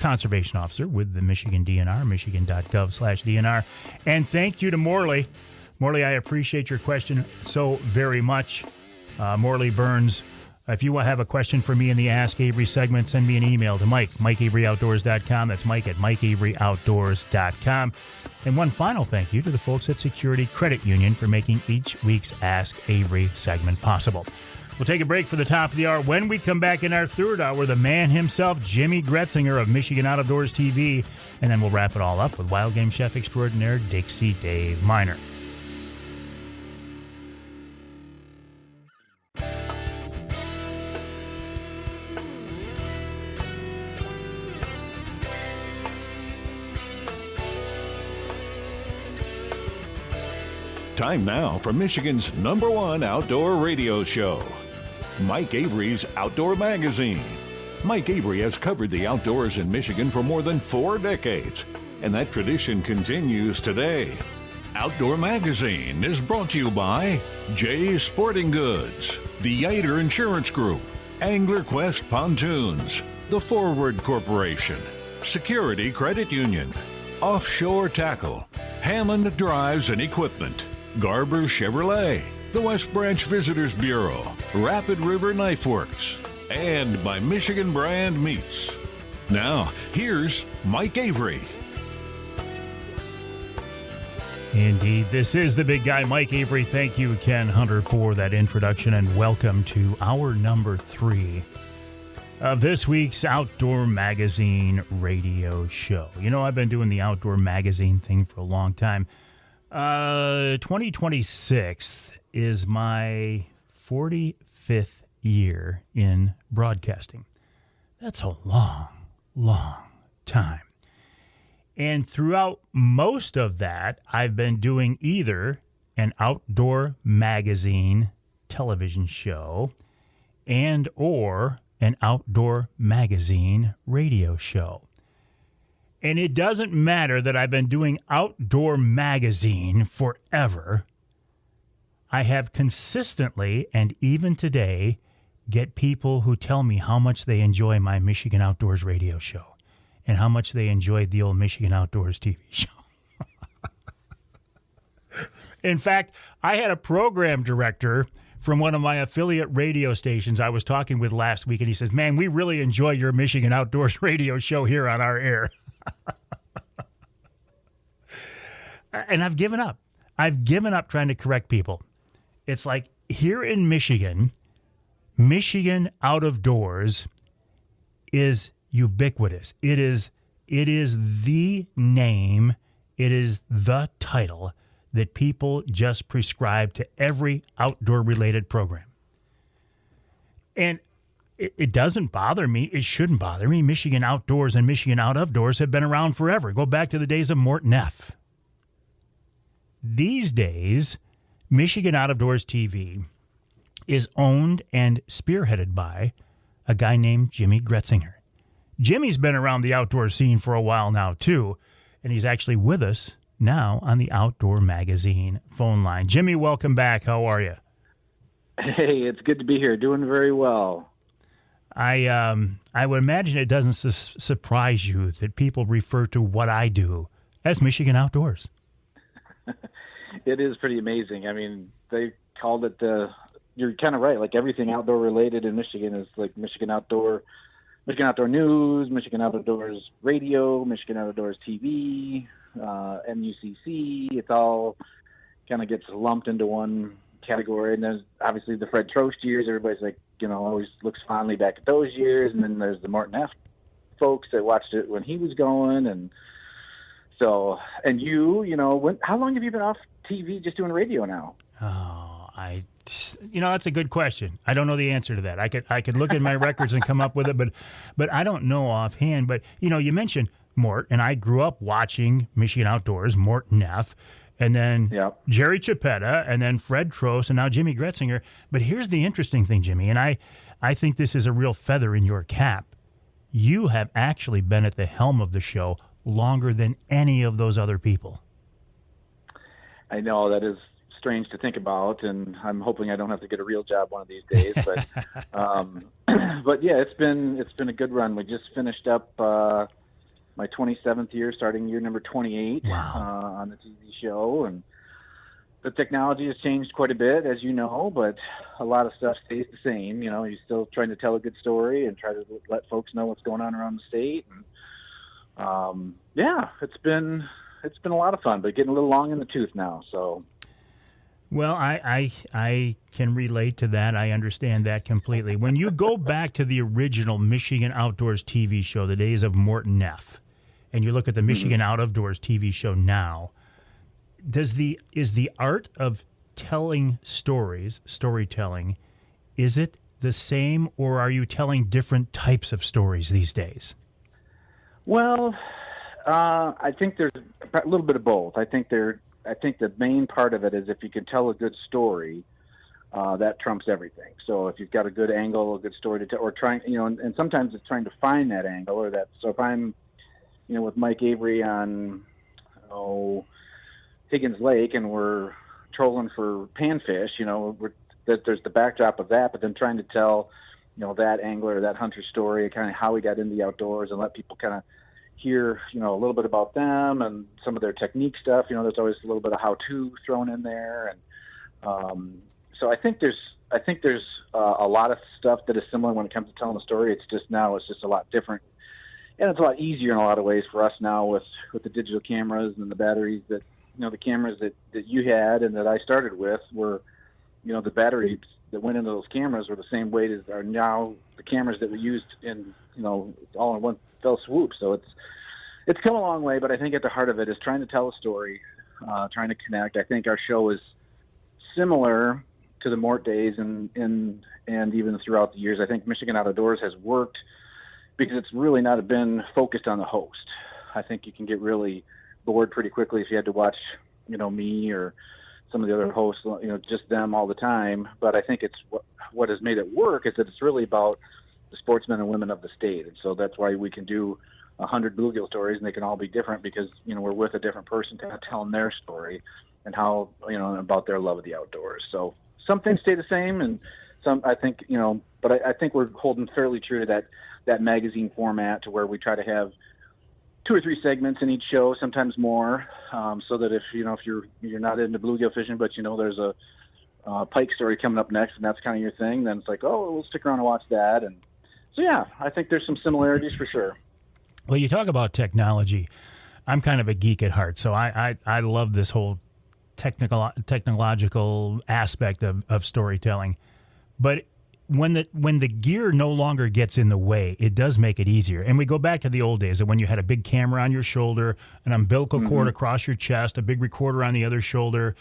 Conservation Officer with the Michigan DNR, michigan.gov/DNR. And thank you to Morley. Morley, I appreciate your question so very much. Morley Burns. If you have a question for me in the Ask Avery segment, send me an email to Mike, MikeAveryOutdoors.com. That's Mike at MikeAveryOutdoors.com. And one final thank you to the folks at Security Credit Union for making each week's Ask Avery segment possible. We'll take a break for the top of the hour. When we come back in our third hour, the man himself, Jimmy Gretzinger of Michigan Outdoors TV. And then we'll wrap it all up with wild game chef extraordinaire Dixie Dave Minar. Time now for Michigan's #1 outdoor radio show, Mike Avery's Outdoor Magazine. Mike Avery has covered the outdoors in Michigan for more than 4 decades, and that tradition continues today. Outdoor Magazine is brought to you by Jay's Sporting Goods, the Yater Insurance Group, Angler Quest Pontoons, The Forward Corporation, Security Credit Union, Offshore Tackle, Hammond Drives and Equipment, Garber Chevrolet, the West Branch Visitors Bureau, Rapid River Knife Works, and by Michigan Brand Meats. Now, here's Mike Avery. Indeed, this is the big guy, Mike Avery. Thank you, Ken Hunter, for that introduction, and welcome to hour number 3 of this week's Outdoor Magazine radio show. I've been doing the Outdoor Magazine thing for a long time. 2026 is my 45th year in broadcasting. That's a long, long time. And throughout most of that, I've been doing either an outdoor magazine television show and or an outdoor magazine radio show. And it doesn't matter that I've been doing outdoor magazine forever. I have consistently, and even today, get people who tell me how much they enjoy my Michigan Outdoors radio show and how much they enjoyed the old Michigan Outdoors TV show. In fact, I had a program director from one of my affiliate radio stations I was talking with last week, and he says, "Man, we really enjoy your Michigan Outdoors radio show here on our air." And I've given up. I've given up trying to correct people. It's like here in Michigan, Michigan Out of Doors is ubiquitous. It is the name, it is the title that people just prescribe to every outdoor-related program. And it doesn't bother me. It shouldn't bother me. Michigan Outdoors and Michigan Out of Doors have been around forever. Go back to the days of Mort Neff. These days, Michigan Out of Doors TV is owned and spearheaded by a guy named Jimmy Gretzinger. Jimmy's been around the outdoor scene for a while now, too, and he's actually with us now on the Outdoor Magazine phone line. Jimmy, welcome back. How are you? Hey, it's good to be here. Doing very well. I would imagine it doesn't surprise you that people refer to what I do as Michigan Outdoors. It is pretty amazing. I mean, they called it you're kind of right. Like everything outdoor related in Michigan is like Michigan Outdoor News, Michigan Outdoors Radio, Michigan Outdoors TV, MUCC. It's all kind of gets lumped into one category. And there's obviously the Fred Trost years. Everybody's like, always looks fondly back at those years. And then there's the Martin F. folks that watched it when he was going. And so, and how long have you been off TV just doing radio now? Oh, that's a good question. I don't know the answer to that. I could look at my records and come up with it, but I don't know offhand. But, you mentioned Mort, and I grew up watching Michigan Outdoors, Mort Neff, and then Jerry Chiapetta, and then Fred Trost, and now Jimmy Gretzinger. But here's the interesting thing, Jimmy, and I think this is a real feather in your cap. You have actually been at the helm of the show longer than any of those other people. I know that is strange to think about, and I'm hoping I don't have to get a real job one of these days. But, but yeah, it's been a good run. We just finished up my 27th year, starting year number 28 on the TV show, and the technology has changed quite a bit, as you know, but a lot of stuff stays the same. You're still trying to tell a good story and try to let folks know what's going on around the state. And it's been a lot of fun, but getting a little long in the tooth now. So. Well, I can relate to that. I understand that completely. When you go back to the original Michigan Outdoors TV show, the days of Mort Neff, and you look at the Michigan Out of Doors TV show now, is the art of telling storytelling, is it the same, or are you telling different types of stories these days? Well, I think there's a little bit of both. I think the main part of it is if you can tell a good story, that trumps everything. So if you've got a good angle, a good story to tell, or trying, and sometimes it's trying to find that angle or that. So if I'm, with Mike Avery on, Higgins Lake, and we're trolling for panfish, there's the backdrop of that, but then trying to tell, that angler, that hunter story, kind of how he got into the outdoors, and let people kind of hear, a little bit about them and some of their technique stuff. There's always a little bit of how-to thrown in there, and so I think there's a lot of stuff that is similar when it comes to telling a story. It's just a lot different, and it's a lot easier in a lot of ways for us now with the digital cameras and the batteries that the cameras that you had and that I started with were, the batteries that went into those cameras were the same weight as are now the cameras that we used in, all in one fell swoop. So it's come a long way, but I think at the heart of it is trying to tell a story, trying to connect. I think our show is similar to the Mort days and even throughout the years. I think Michigan Out of Doors has worked because it's really not been focused on the host. I think you can get really bored pretty quickly if you had to watch, me or some of the other hosts, just them all the time. But I think it's what has made it work is that it's really about the sportsmen and women of the state. And so that's why we can do 100 bluegill stories, and they can all be different because, we're with a different person kind of telling their story and how, about their love of the outdoors. So some things stay the same, and some, I think, but I think we're holding fairly true to that magazine format, to where we try to have 2 or 3 segments in each show, sometimes more, so that if you're not into bluegill fishing, but there's a pike story coming up next, and that's kind of your thing, then it's like, we'll stick around and watch that. And so yeah, I think there's some similarities for sure. Well, you talk about technology. I'm kind of a geek at heart, so I love this whole technological aspect of storytelling. But when the gear no longer gets in the way, it does make it easier. And we go back to the old days of when you had a big camera on your shoulder, an umbilical cord across your chest, a big recorder on the other shoulder,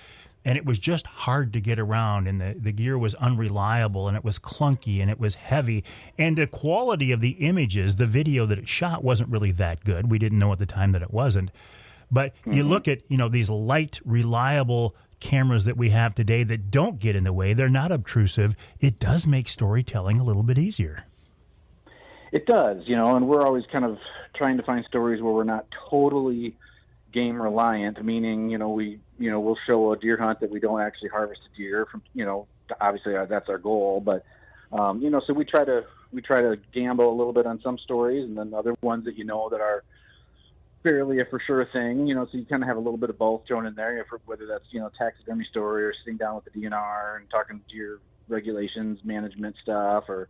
and it was just hard to get around, and the gear was unreliable, and it was clunky, and it was heavy, and the quality of the images, the video that it shot wasn't really that good. We didn't know at the time that it wasn't. But you look at, these light, reliable cameras that we have today that don't get in the way, they're not obtrusive. It does make storytelling a little bit easier. It does, and we're always kind of trying to find stories where we're not totally game reliant, meaning, we'll show a deer hunt that we don't actually harvest a deer from, obviously that's our goal, but, so we try to gamble a little bit on some stories, and then other ones that, that are fairly a for sure thing, so you kind of have a little bit of both thrown in there, whether that's, taxidermy story or sitting down with the DNR and talking deer regulations, management stuff, or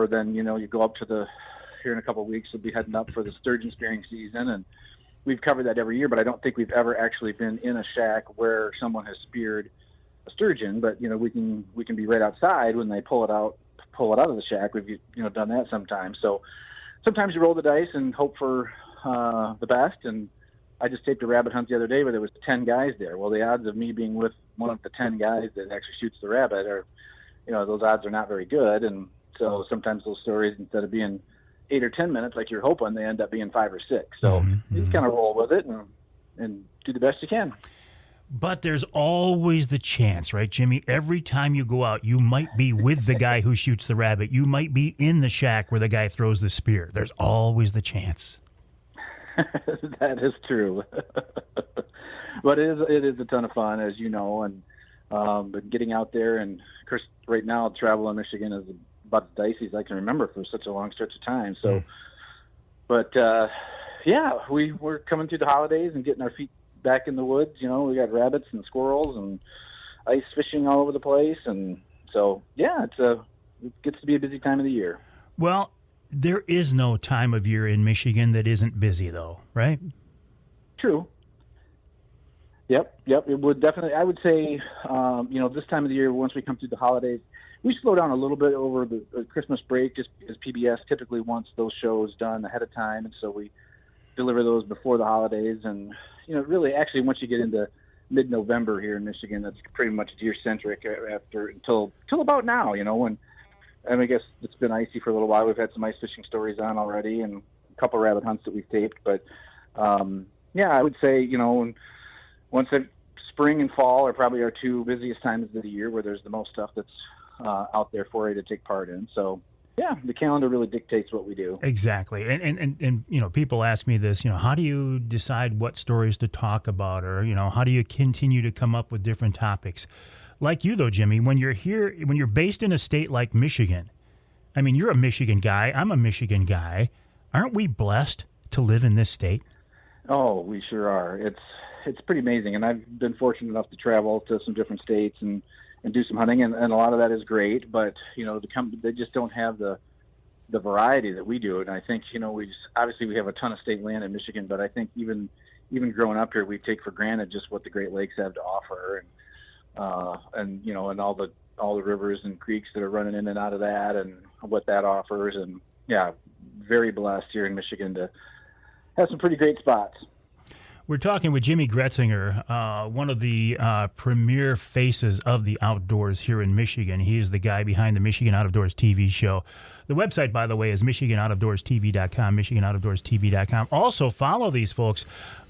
then, you go up to here in a couple of weeks, we'll be heading up for the sturgeon spearing season, and we've covered that every year, but I don't think we've ever actually been in a shack where someone has speared a sturgeon, but, we can be right outside when they pull it out of the shack. We've, done that sometimes. So sometimes you roll the dice and hope for the best, and I just taped a rabbit hunt the other day where there was 10 guys there. Well, the odds of me being with one of the 10 guys that actually shoots the rabbit are, those odds are not very good, and so sometimes those stories, instead of being 8 or 10 minutes like you're hoping, they end up being 5 or 6. So you just kind of roll with it and do the best you can. But there's always the chance, right, Jimmy? Every time you go out, you might be with the guy who shoots the rabbit. You might be in the shack where the guy throws the spear. There's always the chance. That is true. But it is a ton of fun, as you know, and but getting out there, and of course, right now, travel in Michigan is about as dicey as I can remember for such a long stretch of time. So, but we're coming through the holidays and getting our feet back in the woods. We got rabbits and squirrels and ice fishing all over the place, and so it gets to be a busy time of the year. Well, there is no time of year in Michigan that isn't busy, though, right? True. Yep. It would definitely. I would say, this time of the year, once we come through the holidays, we slow down a little bit over the Christmas break, just because PBS typically wants those shows done ahead of time, and so we deliver those before the holidays. And really, actually, once you get into mid-November here in Michigan, that's pretty much deer-centric until about now. And I guess it's been icy for a little while. We've had some ice fishing stories on already, and a couple of rabbit hunts that we've taped. But I would say once spring and fall are probably our two busiest times of the year, where there's the most stuff that's out there for you to take part in. So, the calendar really dictates what we do. Exactly. And people ask me this, how do you decide what stories to talk about, or, how do you continue to come up with different topics? Like you, though, Jimmy, when you're based in a state like Michigan, I mean, you're a Michigan guy, I'm a Michigan guy. Aren't we blessed to live in this state? Oh, we sure are. It's pretty amazing. And I've been fortunate enough to travel to some different states and do some hunting, and a lot of that is great, but they just don't have the variety that we do. And I think obviously we have a ton of state land in Michigan, but I think even growing up here, we take for granted just what the Great Lakes have to offer, and all the rivers and creeks that are running in and out of that, and what that offers. And very blessed here in Michigan to have some pretty great spots. We're talking with Jimmy Gretzinger, one of the premier faces of the outdoors here in Michigan. He is the guy behind the Michigan Outdoors TV show. The website, by the way, is MichiganOutdoorsTV.com, MichiganOutdoorsTV.com. Also, follow these folks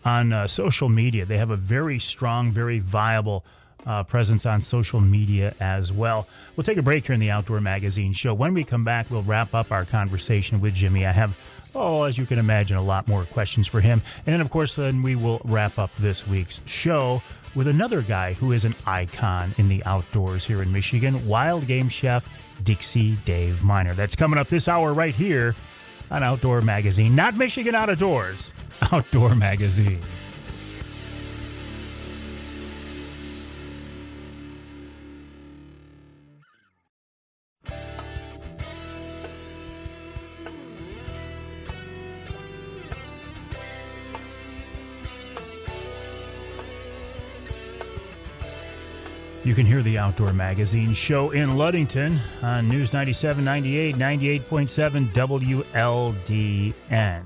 on social media. They have a very strong, very viable presence on social media as well. We'll take a break here in the Outdoor Magazine show. When we come back, we'll wrap up our conversation with Jimmy. I have, as you can imagine, a lot more questions for him. And then, of course, we will wrap up this week's show with another guy who is an icon in the outdoors here in Michigan, wild game chef Dixie Dave Minar. That's coming up this hour right here on Outdoor Magazine. Not Michigan Outdoors, Outdoor Magazine. You can hear the Outdoor Magazine show in Ludington on News 97.98, 98.7 WLDN.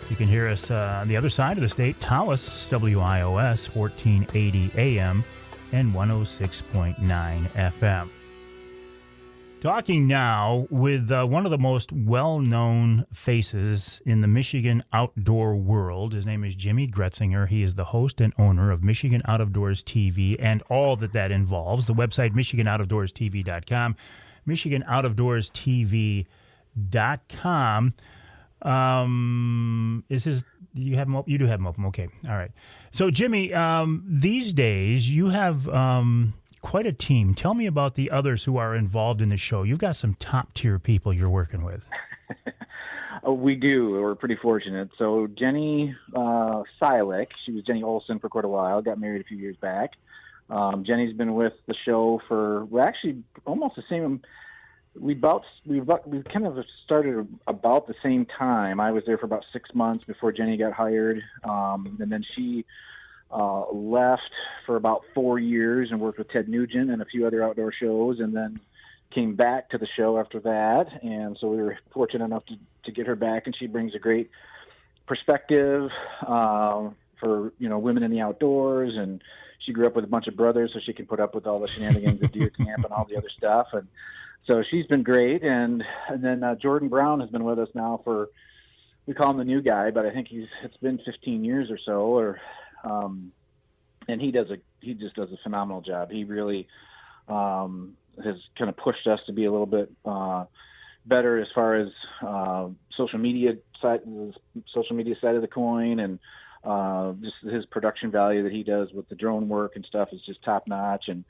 You can hear us on the other side of the state, Taos, WIOS, 1480 AM and 106.9 FM. Talking now with one of the most well-known faces in the Michigan outdoor world. His name is Jimmy Gretzinger. He is the host and owner of Michigan Outdoors TV and all that involves. The website, MichiganOutdoorsTV.com, MichiganOutdoorsTV.com. You have them open? You do have them open. Okay. All right. So, Jimmy, these days you have quite a team. Tell me about the others who are involved in the show. You've got some top-tier people you're working with. We do. We're pretty fortunate. So Jenny Silik, she was Jenny Olson for quite a while, got married a few years back. Jenny's been with the show for, well, actually almost the same. We kind of started about the same time. I was there for about 6 months before Jenny got hired. And then she left for about 4 years and worked with Ted Nugent and a few other outdoor shows, and then came back to the show after that. And so we were fortunate enough to get her back, and she brings a great perspective for, women in the outdoors. And she grew up with a bunch of brothers, so she can put up with all the shenanigans at deer camp and all the other stuff. And so she's been great. And then Jordan Brown has been with us now for, we call him the new guy, but I think it's been 15 years or so, and he just does a phenomenal job. He really has kind of pushed us to be a little bit better as far as social media side of the coin, and just his production value that he does with the drone work and stuff is just top notch. And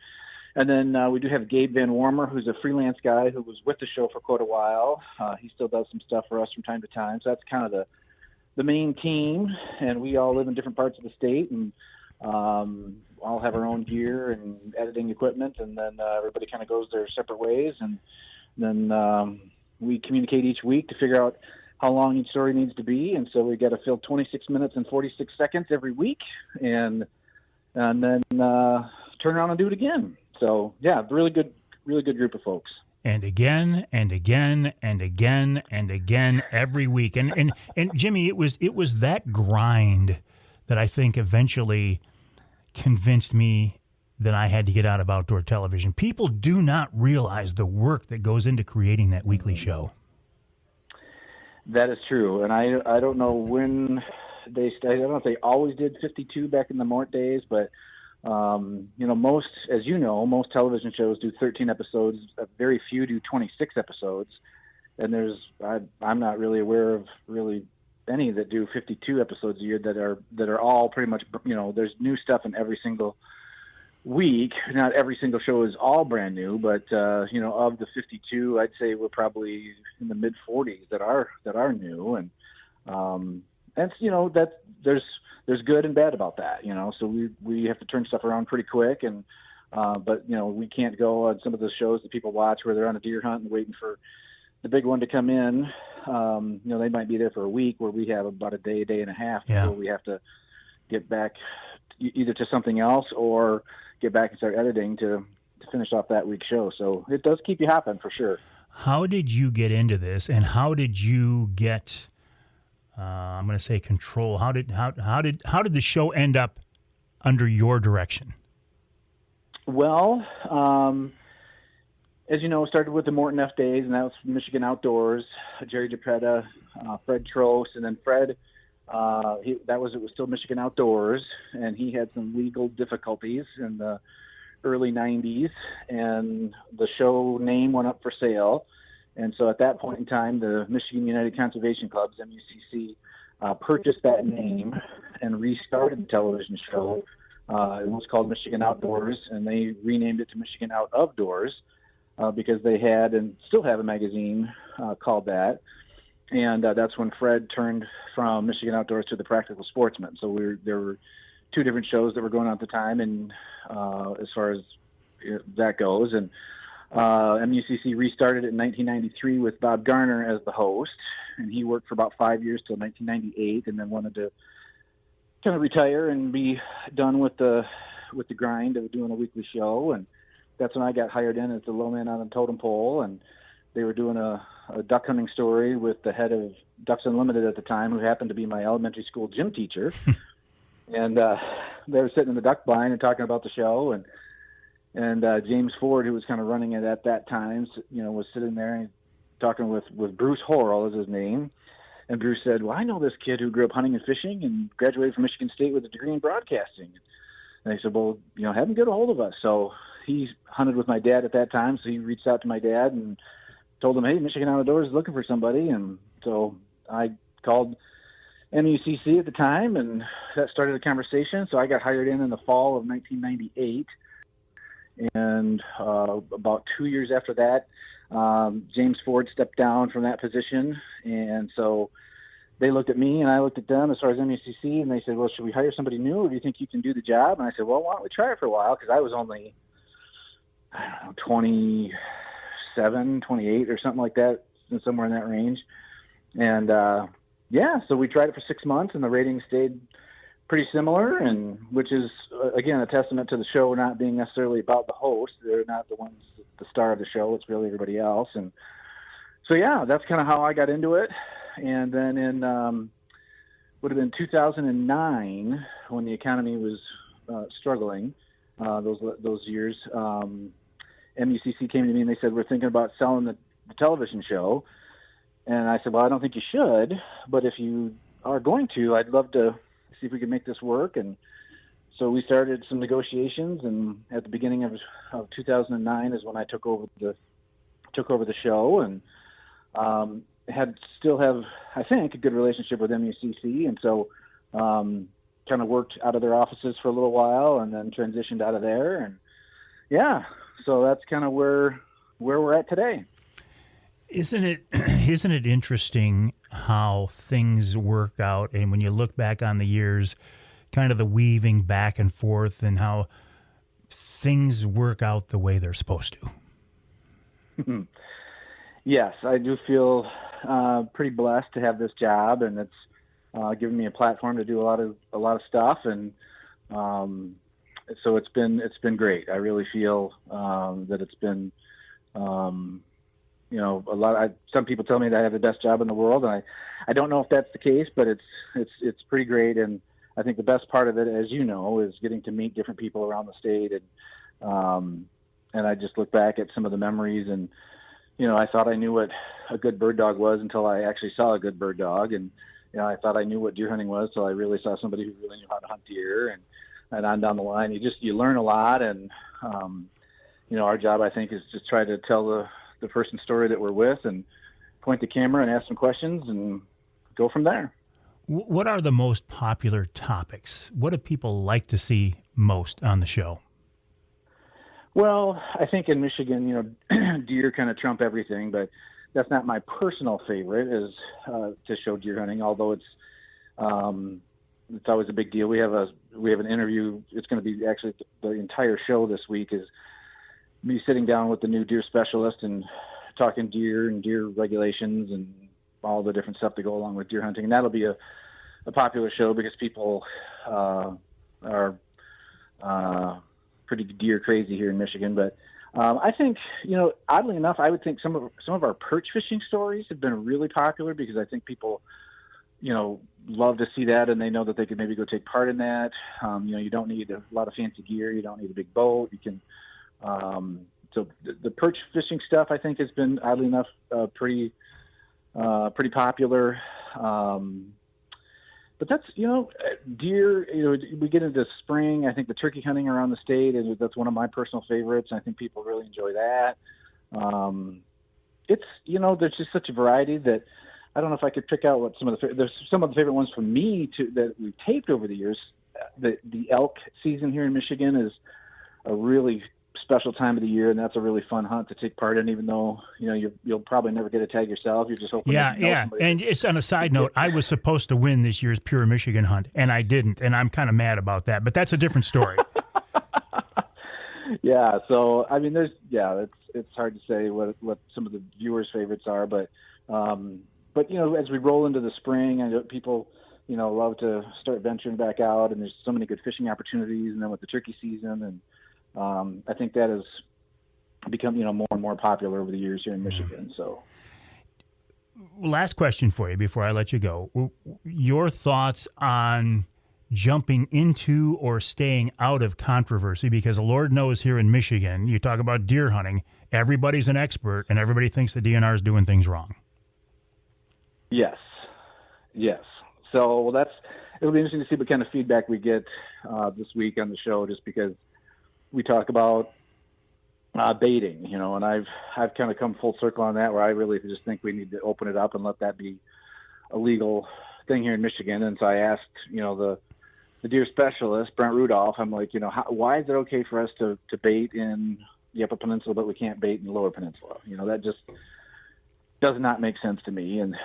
then we do have Gabe Van Warmer, who's a freelance guy who was with the show for quite a while. He still does some stuff for us from time to time. So that's kind of the main team, and we all live in different parts of the state, and all have our own gear and editing equipment, and then everybody kind of goes their separate ways, and then we communicate each week to figure out how long each story needs to be, and so we got to fill 26 minutes and 46 seconds every week, and then turn around and do it again. So yeah, really good group of folks. And again and again and again and again every week. And Jimmy, it was that grind that I think eventually convinced me that I had to get out of outdoor television. People do not realize the work that goes into creating that weekly show. That is true. And I don't know when I don't know if they always did 52 back in the Mort days, but most television shows do 13 episodes. Very few do 26 episodes. And I'm not really aware of really any that do 52 episodes a year that are all pretty much, there's new stuff in every single week. Not every single show is all brand new, but of the 52, I'd say we're probably in the mid 40s that are new. And that there's good and bad about that, so we have to turn stuff around pretty quick, and but we can't go on some of the shows that people watch where they're on a deer hunt and waiting for the big one to come in. They might be there for a week, where we have about a day and a half before we have to get back either to something else or get back and start editing to finish off that week's show. So it does keep you hopping for sure. How did you get into this, and how did you get I'm going to say control? How did the show end up under your direction? Well, as you know, it started with the Morton F days, and that was Michigan Outdoors, Jerry DePretta, Fred Trost, and then Fred, it was still Michigan Outdoors, and he had some legal difficulties in the early 90s, and the show name went up for sale. And so at that point in time, the Michigan United Conservation Clubs, MUCC, purchased that name and restarted the television show. It was called Michigan Outdoors, and they renamed it to Michigan Out of Doors because they had and still have a magazine called that. And that's when Fred turned from Michigan Outdoors to the Practical Sportsman. So there were two different shows that were going on at the time, and as far as that goes. And MUCC restarted it in 1993 with Bob Garner as the host, and he worked for about 5 years till 1998, and then wanted to kind of retire and be done with the with the grind of doing a weekly show, and that's when I got hired in as the low man on the totem pole. And they were doing a duck hunting story with the head of Ducks Unlimited at the time, who happened to be my elementary school gym teacher. And they were sitting in the duck blind and talking about the show, and James Ford, who was kind of running it at that time, was sitting there and talking with Bruce Horrell is his name. And Bruce said, well, I know this kid who grew up hunting and fishing and graduated from Michigan State with a degree in broadcasting. And I said, well, have him get a hold of us. So he hunted with my dad at that time, so he reached out to my dad and told him, hey, Michigan Outdoors is looking for somebody. And so I called MUCC at the time, and that started a conversation. So I got hired in the fall of 1998. And about 2 years after that, James Ford stepped down from that position. And so they looked at me and I looked at them as far as MUCC, and they said, well, should we hire somebody new, or do you think you can do the job? And I said, well, why don't we try it for a while? Because I was only, 27, 28 or something like that, somewhere in that range. And so we tried it for 6 months, and the ratings stayed pretty similar, and which is, again, a testament to the show not being necessarily about the host. They're not the ones, the star of the show. It's really everybody else. And so, that's kind of how I got into it. And then in would have been 2009, when the economy was struggling, those years, MUCC came to me and they said, we're thinking about selling the television show. And I said, well, I don't think you should, but if you are going to, I'd love to see if we could make this work. And so we started some negotiations, and at the beginning of 2009 is when I took over the show, and still have, I think, a good relationship with MUCC. And so kind of worked out of their offices for a little while, and then transitioned out of there. And so that's kind of where we're at today. Isn't it interesting how things work out, and when you look back on the years, kind of the weaving back and forth, and how things work out the way they're supposed to? Yes, I do feel pretty blessed to have this job, and it's given me a platform to do a lot of stuff, and so it's been great. I really feel that it's been a lot. Some people tell me that I have the best job in the world, and I don't know if that's the case, but it's pretty great. And I think the best part of it, as you know, is getting to meet different people around the state. And I just look back at some of the memories, and I thought I knew what a good bird dog was until I actually saw a good bird dog, and I thought I knew what deer hunting was until I really saw somebody who really knew how to hunt deer, and on down the line, you learn a lot. And our job, I think, is just try to tell the person story that we're with, and point the camera and ask some questions and go from there. What are the most popular topics? What do people like to see most on the show? Well, I think in Michigan, deer kind of trump everything, but that's not my personal favorite, is to show deer hunting, although it's always a big deal. We have an interview. It's going to be actually the entire show this week is me sitting down with the new deer specialist and talking deer and deer regulations and all the different stuff that go along with deer hunting. And that'll be a popular show because people are pretty deer crazy here in Michigan. But I think, oddly enough, I would think some of our perch fishing stories have been really popular because I think people, love to see that, and they know that they could maybe go take part in that. You don't need a lot of fancy gear. You don't need a big boat. You can, so the perch fishing stuff, I think, has been, oddly enough, pretty popular. But that's, deer, we get into spring. I think the turkey hunting around the state, that's one of my personal favorites. And I think people really enjoy that. It's, there's just such a variety that I don't know if I could pick out what there's some of the favorite ones for me that we've taped over the years. The elk season here in Michigan is a really special time of the year, and that's a really fun hunt to take part in, even though you'll probably never get a tag yourself. You're just hoping. Yeah. And just on a side note, I was supposed to win this year's Pure Michigan hunt, and I didn't, and I'm kind of mad about that. But that's a different story. Yeah. So I mean, it's hard to say what some of the viewers' favorites are, but as we roll into the spring, I know people love to start venturing back out, and there's so many good fishing opportunities, and then with the turkey season, and I think that has become, more and more popular over the years here in Michigan. So last question for you before I let you go. Your thoughts on jumping into or staying out of controversy, because the Lord knows here in Michigan, you talk about deer hunting, everybody's an expert and everybody thinks the DNR is doing things wrong. Yes. So it'll be interesting to see what kind of feedback we get this week on the show, just because we talk about baiting, and I've kind of come full circle on that, where I really just think we need to open it up and let that be a legal thing here in Michigan. And so I asked, the deer specialist, Brent Rudolph, I'm like, why is it okay for us to bait in the Upper Peninsula, but we can't bait in the Lower Peninsula? That just does not make sense to me. And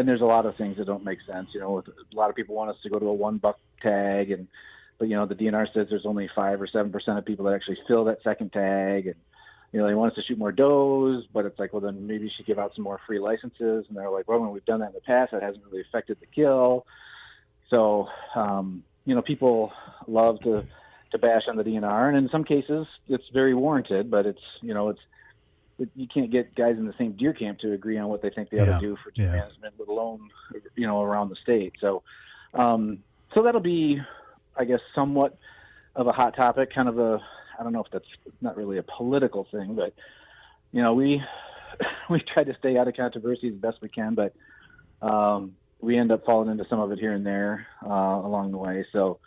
there's a lot of things that don't make sense. A lot of people want us to go to a $1 tag, but the DNR says there's only 5 or 7% of people that actually fill that second tag, and they want us to shoot more does, but it's like, well, then maybe you should give out some more free licenses. And they're like, well, when we've done that in the past, that hasn't really affected the kill. So, people love to bash on the DNR, and in some cases it's very warranted, but it's you can't get guys in the same deer camp to agree on what they think they ought to do for deer management, let alone, around the state. So, so that'll be, I guess, somewhat of a hot topic, kind of I don't know if that's not really a political thing, but, we try to stay out of controversy as best we can, but we end up falling into some of it here and there along the way. So,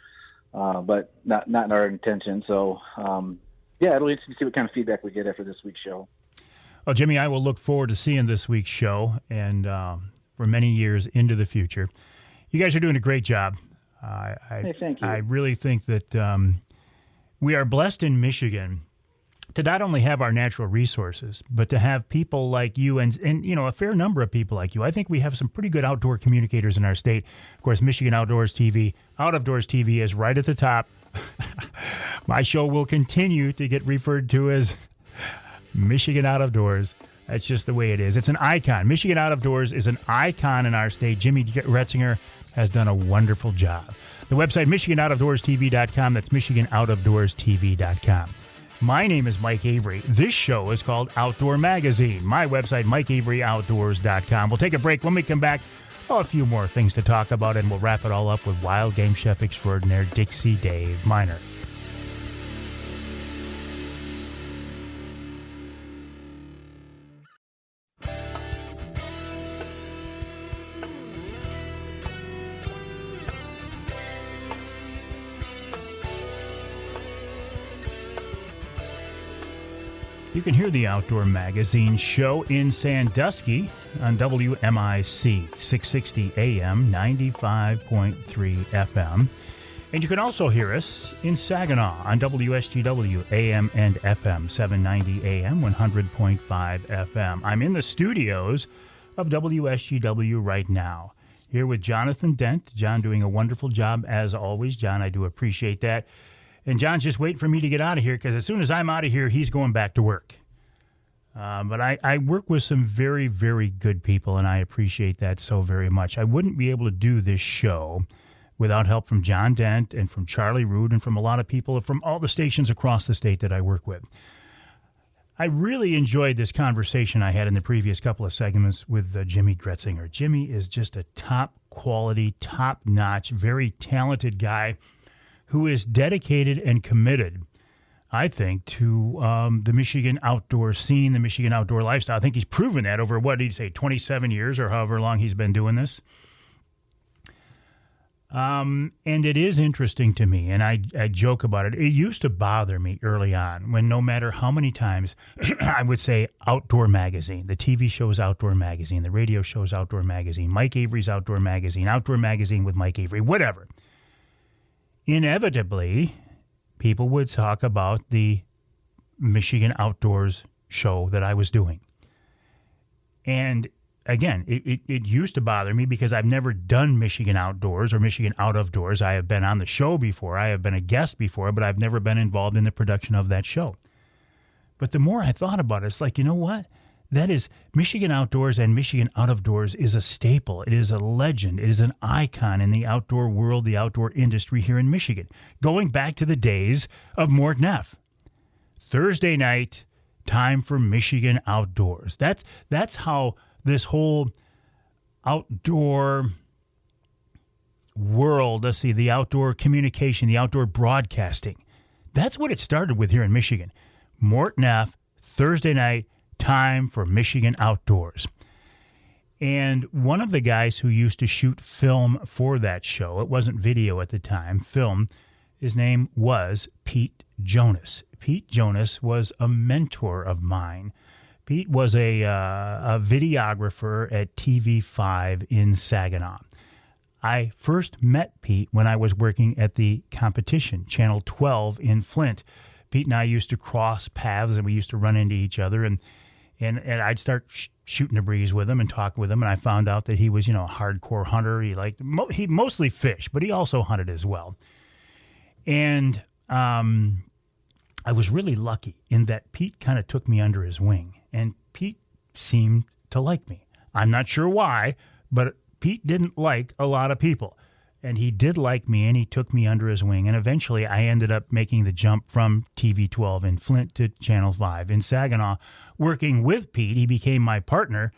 but not in our intention. So, it'll be interesting to see what kind of feedback we get after this week's show. Well, Jimmy, I will look forward to seeing this week's show and for many years into the future. You guys are doing a great job. Hey, thank you. I really think that we are blessed in Michigan to not only have our natural resources, but to have people like you and a fair number of people like you. I think we have some pretty good outdoor communicators in our state. Of course, Michigan Outdoors TV. Out of Doors TV is right at the top. My show will continue to get referred to as Michigan Out of Doors. That's just the way it is. It's an icon. Michigan Out of Doors is an icon in our state. Jimmy Gretzinger has done a wonderful job. The website, MichiganOutofDoorsTV.com. That's MichiganOutofDoorsTV.com. My name is Mike Avery. This show is called Outdoor Magazine. My website, MikeAveryOutdoors.com. We'll take a break. When we come back, a few more things to talk about, and we'll wrap it all up with wild game chef extraordinaire Dixie Dave Minar. You can hear the Outdoor Magazine show in Sandusky on WMIC, 660 AM, 95.3 FM. And you can also hear us in Saginaw on WSGW, AM and FM, 790 AM, 100.5 FM. I'm in the studios of WSGW right now, here with Jonathan Dent. John doing a wonderful job as always. John, I do appreciate that. And John's just waiting for me to get out of here, because as soon as I'm out of here, he's going back to work. But I work with some very, very good people, and I appreciate that so very much. I wouldn't be able to do this show without help from John Dent and from Charlie Rood and from a lot of people from all the stations across the state that I work with. I really enjoyed this conversation I had in the previous couple of segments with Jimmy Gretzinger. Jimmy is just a top-quality, top-notch, very talented guy who is dedicated and committed, I think, to the Michigan outdoor scene, the Michigan outdoor lifestyle. I think he's proven that over, what did he say, 27 years or however long he's been doing this. And it is interesting to me, and I joke about it. It used to bother me early on when no matter how many times I would say Outdoor Magazine, the TV show's Outdoor Magazine, the radio show's Outdoor Magazine, Mike Avery's Outdoor Magazine with Mike Avery, whatever. Inevitably, people would talk about the Michigan Outdoors show that I was doing. And again, it used to bother me because I've never done Michigan Outdoors or Michigan Out of Doors. I have been on the show before. I have been a guest before, but I've never been involved in the production of that show. But the more I thought about it, it's like, you know what? That is, Michigan Outdoors and Michigan Out of Doors is a staple. It is a legend. It is an icon in the outdoor world, the outdoor industry here in Michigan, going back to the days of Mort Neff. Thursday night, time for Michigan Outdoors. That's how this whole outdoor world, let's see, the outdoor communication, the outdoor broadcasting, that's what it started with here in Michigan. Mort Neff, Thursday night, time for Michigan Outdoors. And one of the guys who used to shoot film for that show, it wasn't video at the time, film, his name was Pete Jonas. Pete Jonas was a mentor of mine. Pete was a videographer at TV5 in Saginaw. I first met Pete when I was working at the competition, Channel 12 in Flint. Pete and I used to cross paths, and we used to run into each other, and I'd start shooting the breeze with him and talking with him, and I found out that he was, a hardcore hunter. He mostly fished, but he also hunted as well. And I was really lucky in that Pete kind of took me under his wing, and Pete seemed to like me. I'm not sure why, but Pete didn't like a lot of people, and he did like me, and he took me under his wing, and eventually I ended up making the jump from TV 12 in Flint to Channel 5 in Saginaw. Working with Pete, he became my partner,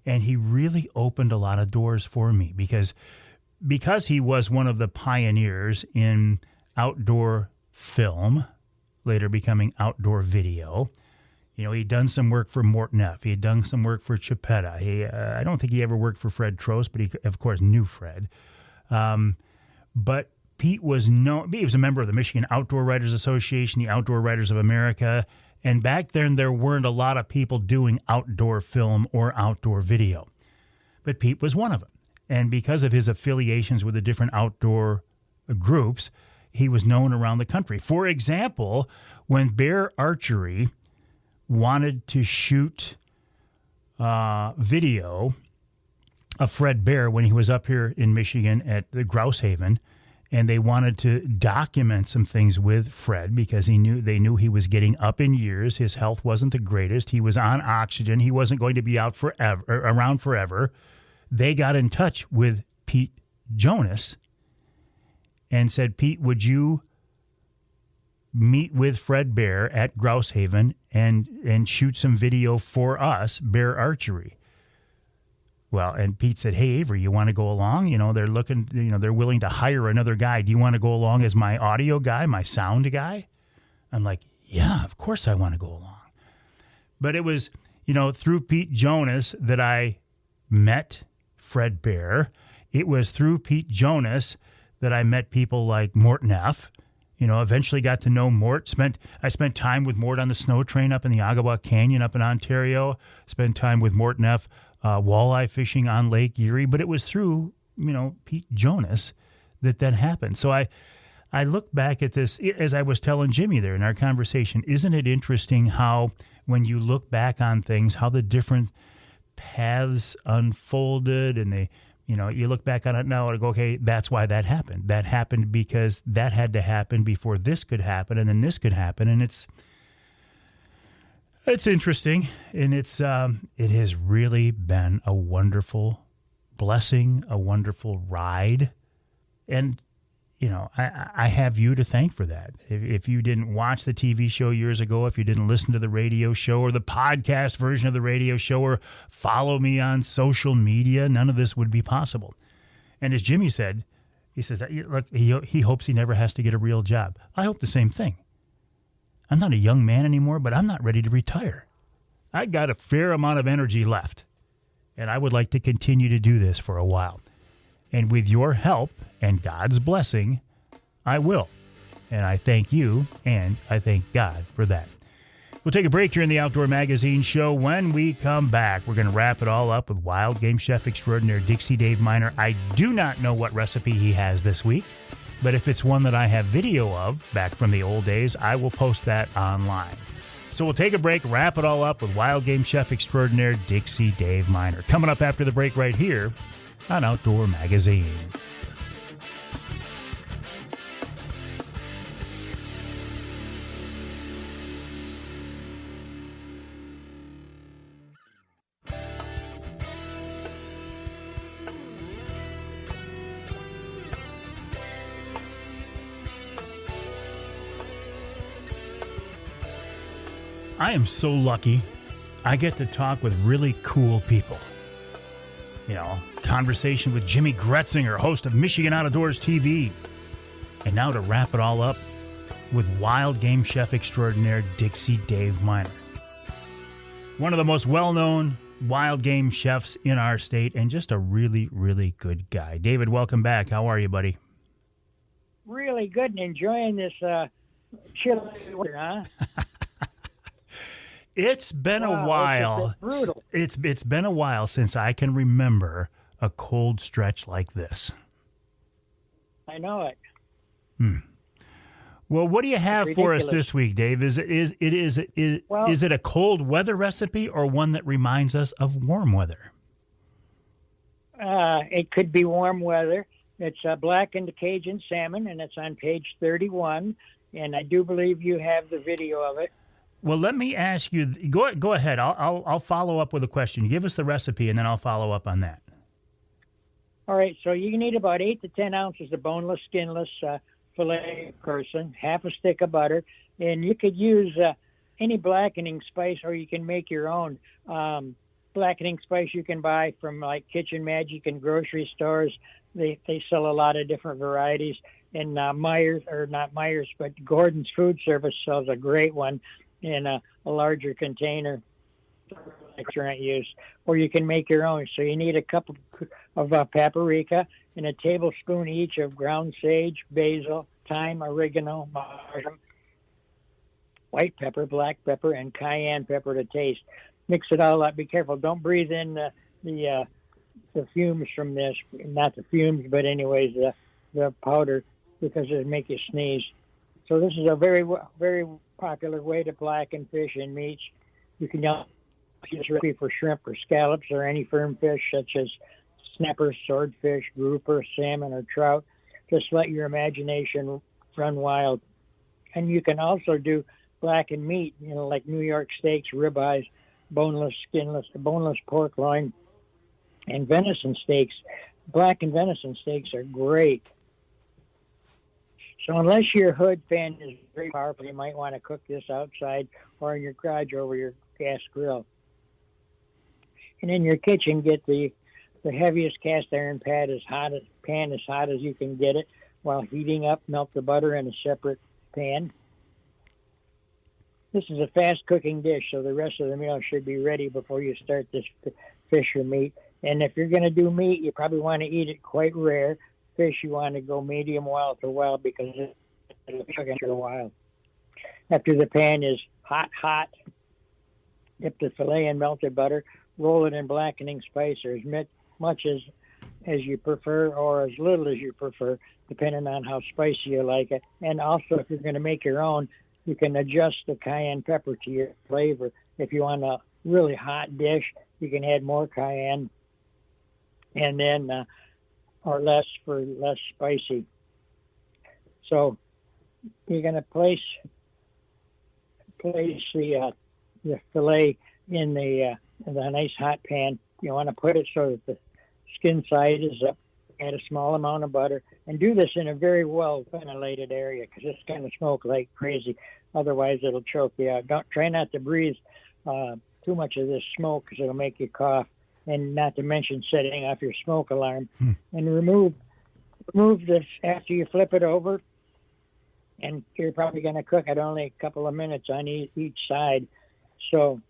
and he really opened a lot of doors for me because he was one of the pioneers in outdoor film, later becoming outdoor video. He'd done some work for Mort Neff. He had done some work for Chipetta. I don't think he ever worked for Fred Trost, but he, of course, knew Fred. But Pete was he was a member of the Michigan Outdoor Writers Association, the Outdoor Writers of America, and back then there weren't a lot of people doing outdoor film or outdoor video. But Pete was one of them. And because of his affiliations with the different outdoor groups, he was known around the country. For example, when Bear Archery wanted to shoot video of Fred Bear when he was up here in Michigan at the Grouse Haven, and they wanted to document some things with Fred because they knew he was getting up in years. His health wasn't the greatest. He was on oxygen. He wasn't going to be around forever. They got in touch with Pete Jonas and said, Pete, would you meet with Fred Bear at Grouse Haven and shoot some video for us, Bear Archery? Well, and Pete said, hey, Avery, you want to go along? They're looking, they're willing to hire another guy. Do you want to go along as my audio guy, my sound guy? I'm like, yeah, of course I want to go along. But it was, through Pete Jonas that I met Fred Bear. It was through Pete Jonas that I met people like Mort Neff. Eventually got to know Mort. I spent time with Mort on the snow train up in the Ottawa Canyon up in Ontario. Spent time with Mort Neff walleye fishing on Lake Erie. But it was through, Pete Jonas that happened. So I look back at this, as I was telling Jimmy there in our conversation, isn't it interesting how when you look back on things, how the different paths unfolded and they, you look back on it now and go, okay, that's why that happened. That happened because that had to happen before this could happen, and then this could happen. And it's interesting, and it has really been a wonderful blessing, a wonderful ride. And, I have you to thank for that. If you didn't watch the TV show years ago, if you didn't listen to the radio show or the podcast version of the radio show or follow me on social media, none of this would be possible. And as Jimmy said, he says, look, he hopes he never has to get a real job. I hope the same thing. I'm not a young man anymore, but I'm not ready to retire. I got a fair amount of energy left, and I would like to continue to do this for a while. And with your help and God's blessing, I will. And I thank you, and I thank God for that. We'll take a break here in the Outdoor Magazine show. When we come back, we're going to wrap it all up with wild game chef extraordinaire Dixie Dave Minar. I do not know what recipe he has this week, but if it's one that I have video of back from the old days, I will post that online. So we'll take a break, wrap it all up with wild game chef extraordinaire Dixie Dave Minar. Coming up after the break right here on Outdoor Magazine. I am so lucky I get to talk with really cool people. You know, conversation with Jimmy Gretzinger, host of Michigan Outdoors TV. And now to wrap it all up with wild game chef extraordinaire Dixie Dave Minar. One of the most well-known wild game chefs in our state and just a really, really good guy. David, welcome back. How are you, buddy? Really good and enjoying this chilly weather, huh? It's been a while. It's been a while since I can remember a cold stretch like this. I know it. Well, what do you have for us this week, Dave? Is it a cold weather recipe or one that reminds us of warm weather? It could be warm weather. It's blackened Cajun salmon, and it's on page 31. And I do believe you have the video of it. Well, let me ask you. Go ahead. I'll follow up with a question. Give us the recipe, and then I'll follow up on that. All right. So you need about 8 to 10 ounces of boneless, skinless filet person, half a stick of butter, and you could use any blackening spice, or you can make your own. Blackening spice you can buy from like Kitchen Magic and grocery stores. They sell a lot of different varieties. And Gordon's Food Service sells a great one in a larger container for restaurant use, or you can make your own. So you need a cup of paprika and a tablespoon each of ground sage, basil, thyme, oregano, marjoram, white pepper, black pepper, and cayenne pepper to taste. Mix it all up. Be careful. Don't breathe in the fumes from this. Not the fumes, but anyways, the powder, because it'll make you sneeze. So this is a very, very popular way to blacken fish and meats. You can use this recipe for shrimp or scallops or any firm fish such as snapper, swordfish, grouper, salmon, or trout. Just let your imagination run wild. And you can also do blackened meat, like New York steaks, ribeyes, boneless, skinless, boneless pork loin, and venison steaks. Blackened venison steaks are great. So unless your hood fan is very powerful, you might want to cook this outside or in your garage over your gas grill. And in your kitchen, get the heaviest cast iron pan as hot as you can get it. While heating up, melt the butter in a separate pan. This is a fast cooking dish, so the rest of the meal should be ready before you start this fish or meat. And if you're going to do meat, you probably want to eat it quite rare. Fish, you want to go medium well to well because it'll cook after a while. After the pan is hot, dip the filet in melted butter, roll it in blackening spice or as much as you prefer or as little as you prefer, depending on how spicy you like it. And also, if you're going to make your own, you can adjust the cayenne pepper to your flavor. If you want a really hot dish, you can add more cayenne, and then or less for less spicy. So you're going to place the fillet in the nice hot pan. You want to put it so that the skin side is up. Add a small amount of butter, and do this in a very well ventilated area because it's going to smoke like crazy. Otherwise, it'll choke you out. Try not to breathe too much of this smoke because it'll make you cough. And not to mention setting off your smoke alarm. And remove this after you flip it over. And you're probably going to cook it only a couple of minutes on each side. So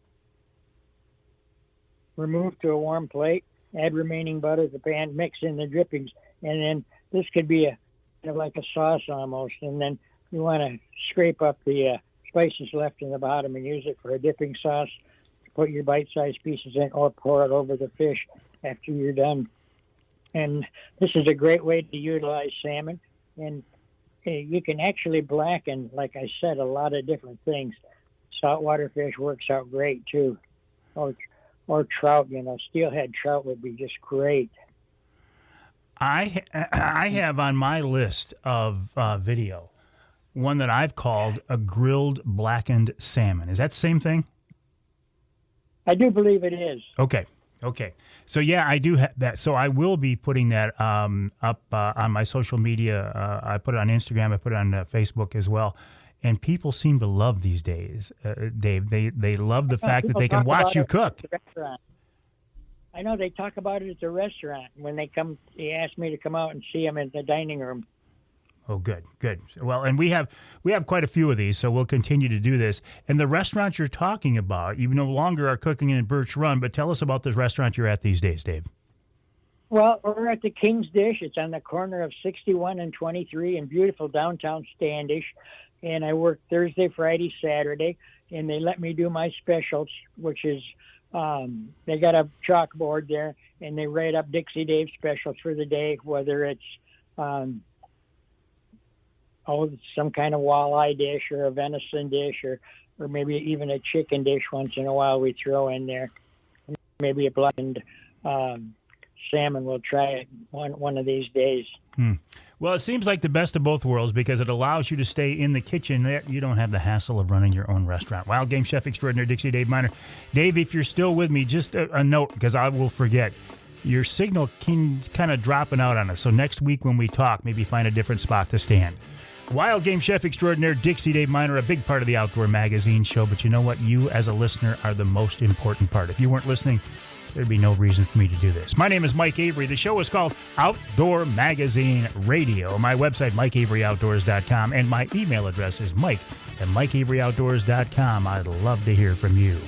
remove to a warm plate, add remaining butter to the pan, mix in the drippings. And then this could be like a sauce almost. And then you want to scrape up the spices left in the bottom and use it for a dipping sauce. Put your bite-sized pieces in or pour it over the fish after you're done. And this is a great way to utilize salmon. And you can actually blacken, like I said, a lot of different things. Saltwater fish works out great, too. Or trout, steelhead trout would be just great. I have on my list of video one that I've called a grilled blackened salmon. Is that the same thing? I do believe it is. Okay. So, yeah, I do have that. So I will be putting that up on my social media. I put it on Instagram. I put it on Facebook as well. And people seem to love these days, Dave. They love the fact that they can watch you cook. I know they talk about it at the restaurant. When they come, they ask me to come out and see them in the dining room. Oh, good. Well, and we have quite a few of these, so we'll continue to do this. And the restaurant you're talking about, you no longer are cooking in Birch Run, but tell us about this restaurant you're at these days, Dave. Well, we're at the King's Dish. It's on the corner of 61 and 23 in beautiful downtown Standish. And I work Thursday, Friday, Saturday, and they let me do my specials, which is they got a chalkboard there, and they write up Dixie Dave specials for the day, whether it's some kind of walleye dish or a venison dish or maybe even a chicken dish once in a while we throw in there. Maybe a blackened salmon. We'll try it one of these days. Well, it seems like the best of both worlds because it allows you to stay in the kitchen. You don't have the hassle of running your own restaurant. Wild Game Chef Extraordinaire Dixie Dave Minar. Dave, if you're still with me, just a note because I will forget. Your signal keeps kind of dropping out on us. So next week when we talk, maybe find a different spot to stand. Wild Game Chef Extraordinaire Dixie Dave Minar, a big part of the Outdoor Magazine show. But you know what? You as a listener are the most important part. If you weren't listening, there'd be no reason for me to do this. My name is Mike Avery. The show is called Outdoor Magazine Radio. My website, MikeAveryOutdoors.com, and my email address is mike@MikeAveryOutdoors.com. I'd love to hear from you.